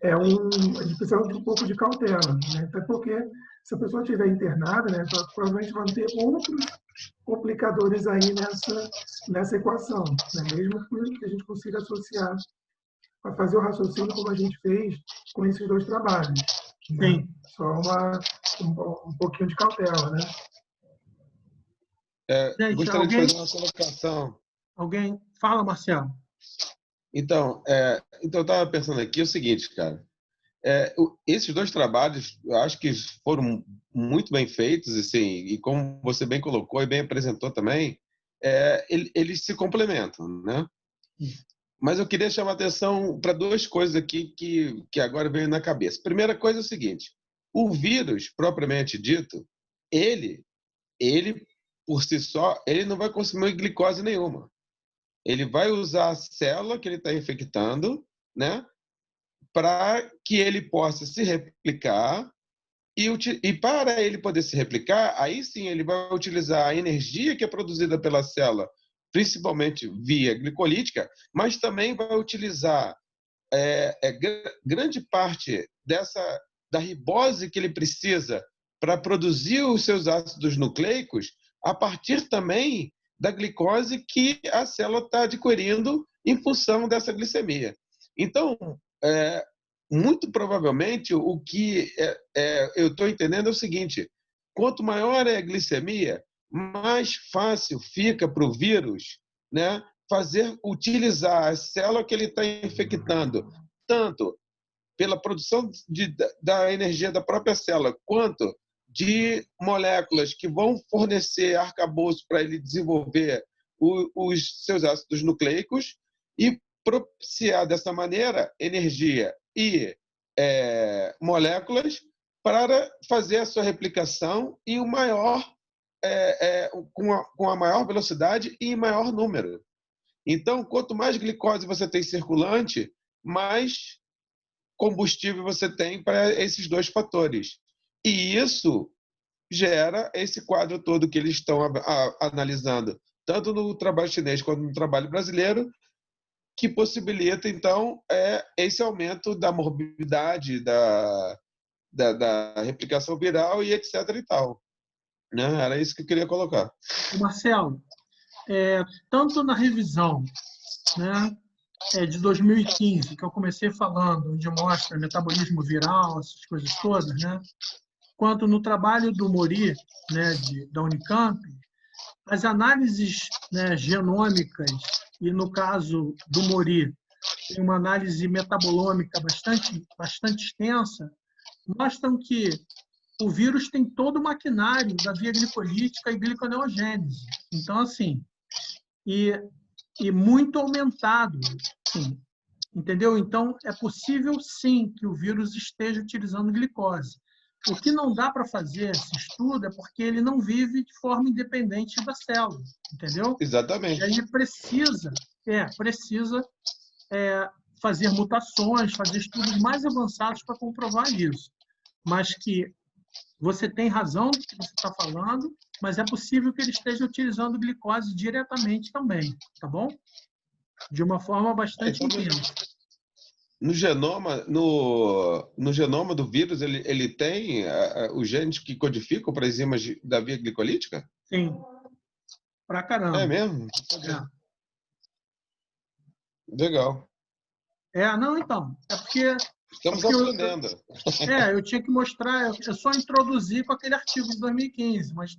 a gente precisa de um pouco de cautela, né, até porque se a pessoa estiver internada, né, provavelmente vão ter outros complicadores aí nessa equação, né, mesmo que a gente consiga associar a fazer o raciocínio como a gente fez com esses dois trabalhos. Né? Sim. Só um pouquinho de cautela, né? Gente, gostaria de fazer uma colocação. Alguém? Fala, Marcelo. Então, eu estava pensando aqui o seguinte, cara. Esses dois trabalhos, eu acho que foram muito bem feitos, assim, e como você bem colocou e bem apresentou também, eles se complementam, né? Mas eu queria chamar a atenção para duas coisas aqui que agora veio na cabeça. Primeira coisa é o seguinte: o vírus, propriamente dito, ele por si só, ele não vai consumir glicose nenhuma. Ele vai usar a célula que ele está infectando, né, para que ele possa se replicar e para ele poder se replicar, aí sim ele vai utilizar a energia que é produzida pela célula, principalmente via glicolítica, mas também vai utilizar grande parte da ribose que ele precisa para produzir os seus ácidos nucleicos a partir também da glicose que a célula está adquirindo em função dessa glicemia. Então, muito provavelmente, o que eu estou entendendo é o seguinte: quanto maior é a glicemia, mais fácil fica para o vírus, né, utilizar a célula que ele está infectando, tanto pela produção da energia da própria célula, quanto de moléculas que vão fornecer arcabouço para ele desenvolver os seus ácidos nucleicos e propiciar dessa maneira energia e moléculas para fazer a sua replicação em com a maior velocidade e em maior número. Então, quanto mais glicose você tem circulante, mais combustível você tem para esses dois fatores. E isso gera esse quadro todo que eles estão analisando, tanto no trabalho chinês quanto no trabalho brasileiro, que possibilita, então, esse aumento da morbidade, da replicação viral e etc. e tal. Né? Era isso que eu queria colocar. Marcelo, tanto na revisão, né, de 2015, que eu comecei falando, onde mostra metabolismo viral, essas coisas todas, né, quanto no trabalho do Mori, né, da Unicamp, as análises, né, genômicas, e no caso do Mori, tem uma análise metabolômica bastante extensa, mostram que o vírus tem todo o maquinário da via glicolítica e gliconeogênese. Então, assim, e muito aumentado, sim, entendeu? Então, é possível, sim, que o vírus esteja utilizando glicose. O que não dá para fazer esse estudo é porque ele não vive de forma independente da célula, entendeu? Exatamente. E aí precisa fazer mutações, fazer estudos mais avançados para comprovar isso. Mas que você tem razão do que você está falando, mas é possível que ele esteja utilizando glicose diretamente também, tá bom? De uma forma bastante intensa. No genoma, no genoma do vírus, ele tem os genes que codificam para enzimas da via glicolítica? Sim. Pra caramba. É mesmo? É. Legal. Não, então. É porque Estamos aprendendo. eu tinha que mostrar, eu só introduzi com aquele artigo de 2015, mas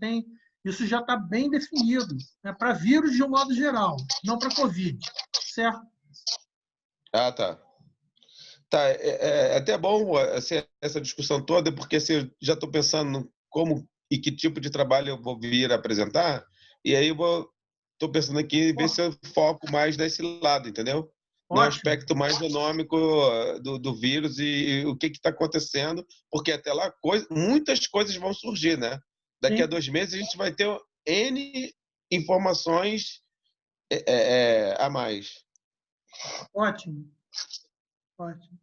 isso já está bem definido, né, para vírus de um modo geral, não para Covid, certo? Ah, tá. Tá, é até bom assim, essa discussão toda, porque assim, eu já estou pensando como e que tipo de trabalho eu vou vir apresentar, e aí estou pensando aqui em ver se eu foco mais nesse lado, entendeu? No aspecto mais genômico do vírus e o que está acontecendo, porque até lá muitas coisas vão surgir, né? Daqui a 2 meses a gente vai ter N informações a mais. Ótimo. Ótimo.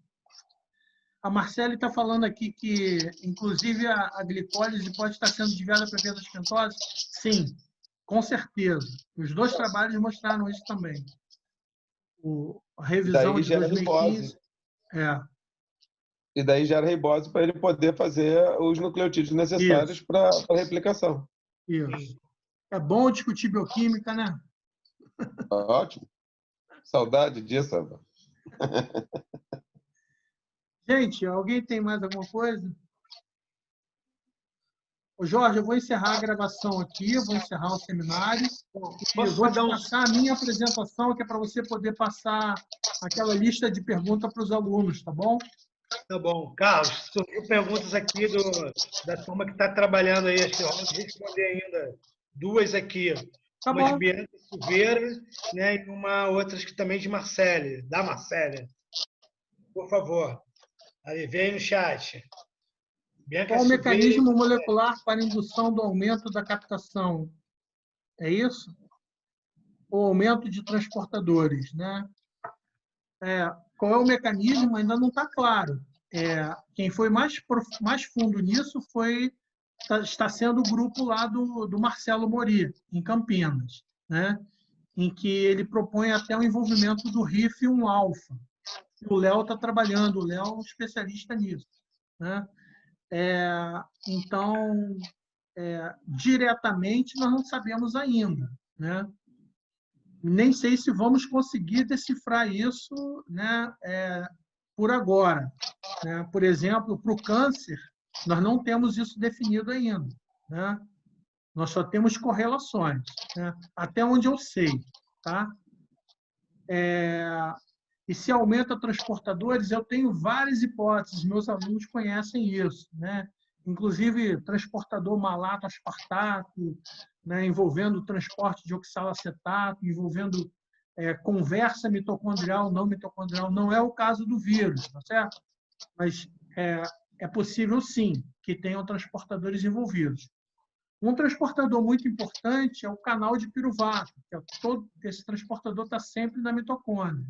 A Marcele está falando aqui que, inclusive, a glicólise pode estar sendo desviada para vias asfentosas. Sim, com certeza. Os 2 trabalhos mostraram isso também. A revisão de 2015. E daí gera ribose para ele poder fazer os nucleotídeos necessários para a replicação. Isso. É bom discutir bioquímica, né? Ótimo. Saudade disso, Ana. Gente, alguém tem mais alguma coisa? Ô, Jorge, eu vou encerrar a gravação aqui, eu vou encerrar o seminário. Eu vou te passar a minha apresentação, que é para você poder passar aquela lista de perguntas para os alunos, tá bom? Tá bom. Carlos, surgiu perguntas aqui da turma que está trabalhando aí. Acho que vamos responder ainda 2 aqui. Tá uma bom. de Bianca Silveira, né, e uma outra que também de Marcele, da Marcele. Por favor, aí vem no chat. Qual o mecanismo molecular para indução do aumento da captação? É isso? O aumento de transportadores, né? Qual é o mecanismo? Ainda não está claro. Quem foi mais fundo nisso está sendo o grupo lá do Marcelo Mori, em Campinas, né? Em que ele propõe até o envolvimento do RIF1-alfa. O Léo está trabalhando, o Léo é um especialista nisso, né? Então, diretamente, nós não sabemos ainda, né? Nem sei se vamos conseguir decifrar isso, né, por agora, né? Por exemplo, para o câncer, nós não temos isso definido ainda, né? Nós só temos correlações, né? Até onde eu sei, tá? E se aumenta transportadores, eu tenho várias hipóteses, meus alunos conhecem isso, né? Inclusive transportador malato-aspartato, né? Envolvendo o transporte de oxalacetato, envolvendo conversa mitocondrial, não mitocondrial. Não é o caso do vírus, tá certo? Mas é possível, sim, que tenham transportadores envolvidos. Um transportador muito importante é o canal de piruvato, que esse transportador está sempre na mitocôndria,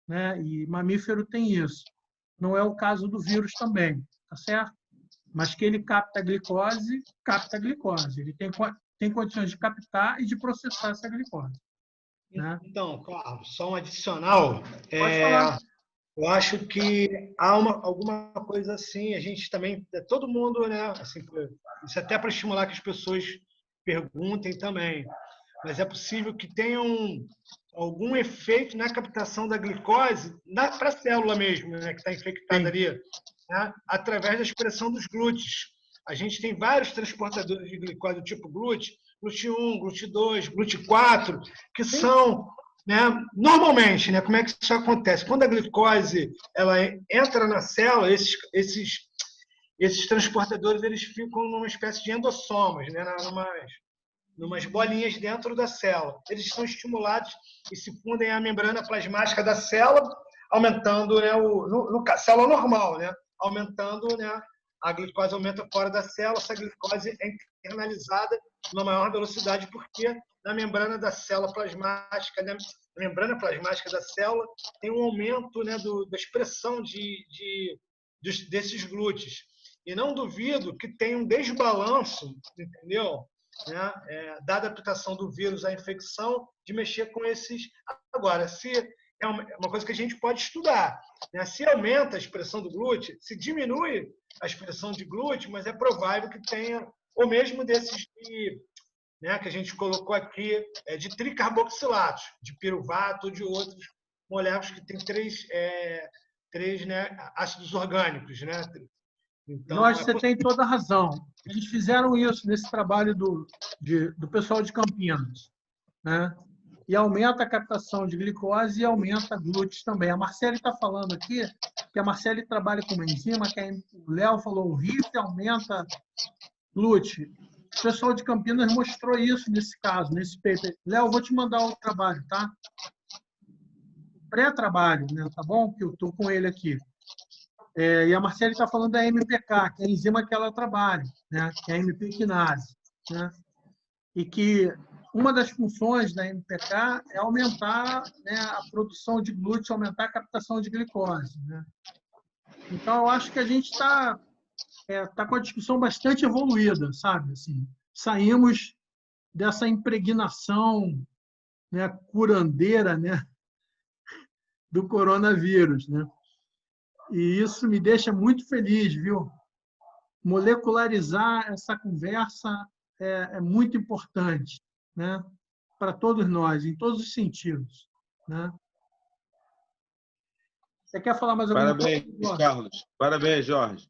né? E mamífero tem isso. Não é o caso do vírus também, tá certo? Mas que ele capta a glicose. Ele tem condições de captar e de processar essa glicose. Né? Então, claro, só um adicional. Pode falar. Eu acho que há alguma coisa assim, a gente também, todo mundo, né? Assim, isso até para estimular que as pessoas perguntem também. Mas é possível que tenha algum efeito na captação da glicose para a célula mesmo, né, que está infectada ali, né, através da expressão dos glúteos. A gente tem vários transportadores de glicose do tipo GLUT, GLUT1, GLUT2, GLUT4, que são, né, normalmente, né, como é que isso acontece? Quando a glicose ela entra na célula, esses transportadores eles ficam numa espécie de endossomos, né, numas bolinhas dentro da célula. Eles são estimulados e se fundem à membrana plasmática da célula, aumentando, né, célula normal, né, aumentando, né, a glicose aumenta fora da célula, essa glicose é internalizada numa maior velocidade, porque na membrana da célula plasmática, né, a membrana plasmática da célula tem um aumento, né, da expressão desses glúteos. E não duvido que tem um desbalanço, entendeu? Né, da adaptação do vírus à infecção, de mexer com esses. Agora, se é uma coisa que a gente pode estudar, né? Se aumenta a expressão do glúteo, se diminui a expressão de glúteo, mas é provável que tenha, ou mesmo desses né, que a gente colocou aqui, de tricarboxilatos, de piruvato ou de outros moléculas que têm três, né, ácidos orgânicos, né? Então, Jorge, você tem toda a razão. Eles fizeram isso nesse trabalho do pessoal de Campinas, né? E aumenta a captação de glicose e aumenta glúteos também. A Marcele está falando aqui que a Marcele trabalha com uma enzima, que o Léo falou, o RIF aumenta glúteo. O pessoal de Campinas mostrou isso nesse caso, nesse paper. Léo, vou te mandar o trabalho, tá? Pré-trabalho, né? Tá bom? Que eu estou com ele aqui. E a Marcele está falando da MPK, que é a enzima que ela trabalha, né? Que é a MP quinase, né? E que uma das funções da MPK é aumentar, né, a produção de glúteo, aumentar a captação de glicose, né? Então, eu acho que a gente está com a discussão bastante evoluída, sabe? Assim, saímos dessa impregnação, né, curandeira, né, do coronavírus, né? E isso me deixa muito feliz, viu? Molecularizar essa conversa é muito importante, né? Para todos nós, em todos os sentidos, né? Você quer falar mais alguma coisa? Parabéns, Carlos. Parabéns, Jorge.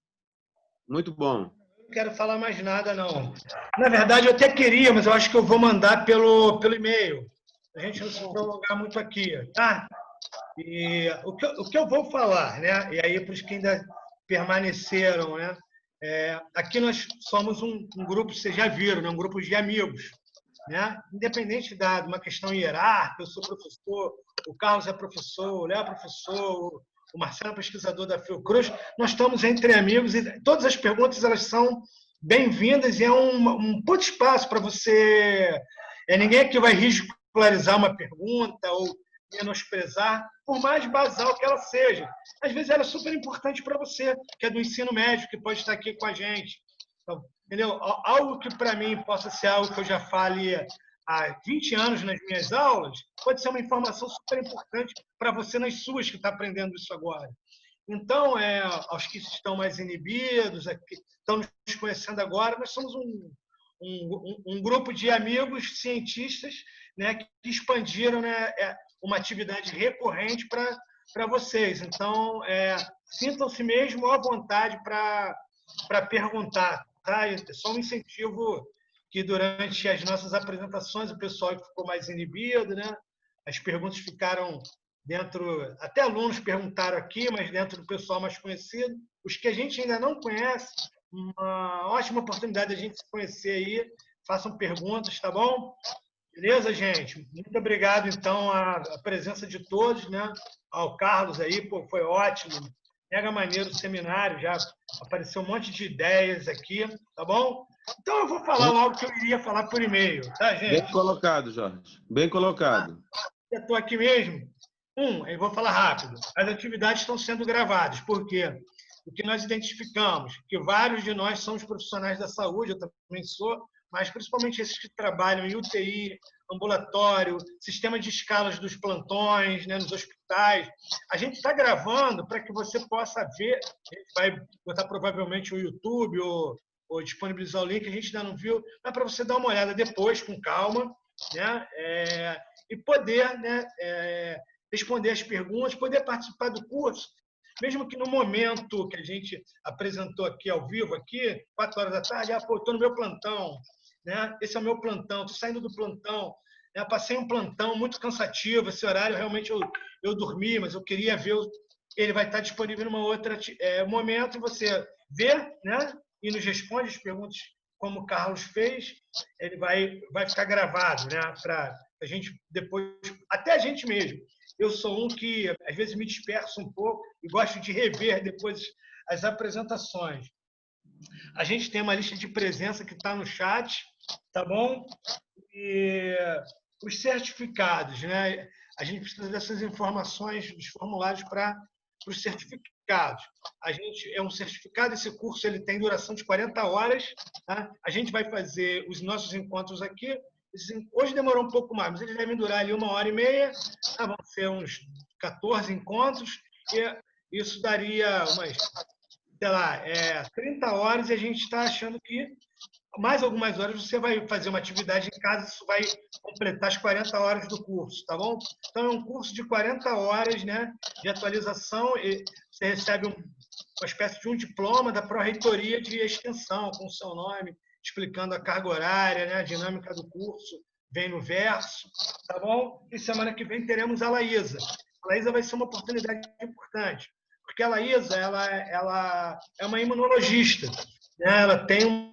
Muito bom. Não quero falar mais nada, não. Na verdade, eu até queria, mas eu acho que eu vou mandar pelo e-mail. A gente não se prolongar muito aqui, tá? E o que eu vou falar, né? E aí, para os que ainda permaneceram, né? Aqui nós somos um grupo, vocês já viram, né? Um grupo de amigos, né? Independente de uma questão hierárquica, eu sou professor, o Carlos é professor, o Léo é professor, o Marcelo é pesquisador da Fiocruz, nós estamos entre amigos e todas as perguntas elas são bem-vindas e é um puto espaço para você. Ninguém aqui vai ridicularizar uma pergunta ou menosprezar, por mais basal que ela seja. Às vezes ela é super importante para você, que é do ensino médio, que pode estar aqui com a gente. Então, entendeu? Algo que para mim possa ser algo que eu já fale há 20 anos nas minhas aulas, pode ser uma informação super importante para você nas suas, que está aprendendo isso agora. Então, aos que estão mais inibidos, que estão nos conhecendo agora, nós somos um grupo de amigos cientistas, né, que expandiram, né, uma atividade recorrente para vocês. Então, sintam-se mesmo à vontade para perguntar. Tá? É só um incentivo que durante as nossas apresentações o pessoal ficou mais inibido, né? As perguntas ficaram dentro, até alunos perguntaram aqui, mas dentro do pessoal mais conhecido. Os que a gente ainda não conhece, uma ótima oportunidade de a gente se conhecer aí. Façam perguntas, tá bom? Beleza, gente? Muito obrigado, então, a presença de todos, né? Ao Carlos aí, pô, foi ótimo. Mega maneiro o seminário, já apareceu um monte de ideias aqui, tá bom? Então eu vou falar logo o que eu iria falar por e-mail, tá, gente? Bem colocado, Jorge. Bem colocado. Eu estou aqui mesmo. Eu vou falar rápido. As atividades estão sendo gravadas. Por quê? O que nós identificamos, que vários de nós somos profissionais da saúde, eu também sou, mas principalmente esses que trabalham em UTI, ambulatório, sistema de escalas dos plantões, né, nos hospitais. A gente está gravando para que você possa ver, a gente vai botar provavelmente o YouTube ou disponibilizar o link, a gente ainda não viu, mas para você dar uma olhada depois, com calma, né, e poder, né, responder as perguntas, poder participar do curso, mesmo que no momento que a gente apresentou aqui ao vivo, aqui, 4 horas da tarde, estou no meu plantão, né? Esse é o meu plantão, estou saindo do plantão, né? Passei um plantão muito cansativo, esse horário realmente eu dormi, mas eu queria ver, ele vai estar disponível numa outra momento, e você vê, né? E nos responde as perguntas como o Carlos fez, ele vai ficar gravado, né? Para a gente depois, até a gente mesmo. Eu sou um que, às vezes, me disperso um pouco e gosto de rever depois as apresentações. A gente tem uma lista de presença que está no chat, tá bom? E os certificados, né? a gente precisa dessas informações dos formulários para os certificados. É um certificado, esse curso ele tem duração de 40 horas. Tá? A gente vai fazer os nossos encontros aqui. Hoje demorou um pouco mais, mas eles devem durar ali 1h30. Tá? Vão ser uns 14 encontros. E isso daria umas, sei lá, 30 horas, e a gente está achando que mais algumas horas você vai fazer uma atividade em casa, isso vai completar as 40 horas do curso, tá bom? Então, é um curso de 40 horas, né, de atualização, e você recebe uma espécie de um diploma da Pró-Reitoria de Extensão, com o seu nome, explicando a carga horária, né, a dinâmica do curso, vem no verso, tá bom? E semana que vem teremos a Laísa. A Laísa vai ser uma oportunidade importante, porque a Laísa, ela é uma imunologista, né? Ela tem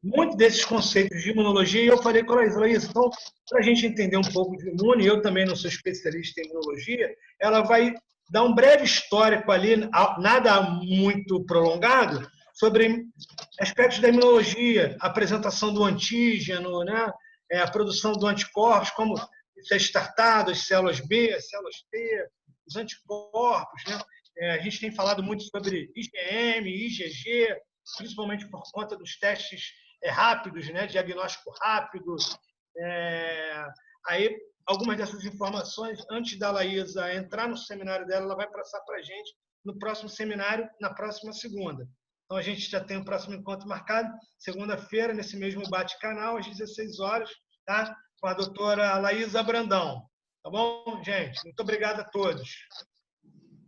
muito desses conceitos de imunologia, e eu falei com a Laísa, então, para a gente entender um pouco de imune, eu também não sou especialista em imunologia, ela vai dar um breve histórico ali, nada muito prolongado, sobre aspectos da imunologia, a apresentação do antígeno, né? A produção do anticorpos, como isso é startado, as células B, as células T, os anticorpos, né? A gente tem falado muito sobre IgM, IgG, principalmente por conta dos testes rápidos, né? Diagnóstico rápido. Aí, algumas dessas informações, antes da Laísa entrar no seminário dela, ela vai passar para a gente no próximo seminário, na próxima segunda. Então, a gente já tem o próximo encontro marcado, segunda-feira, nesse mesmo bate-canal, às 16 horas, tá? Com a doutora Laísa Brandão. Tá bom, gente? Muito obrigado a todos.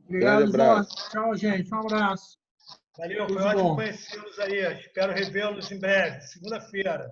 Obrigado, Jorge. Tchau, gente. Um abraço. Valeu, foi ótimo conhecê-los aí. Espero revê-los em breve, segunda-feira.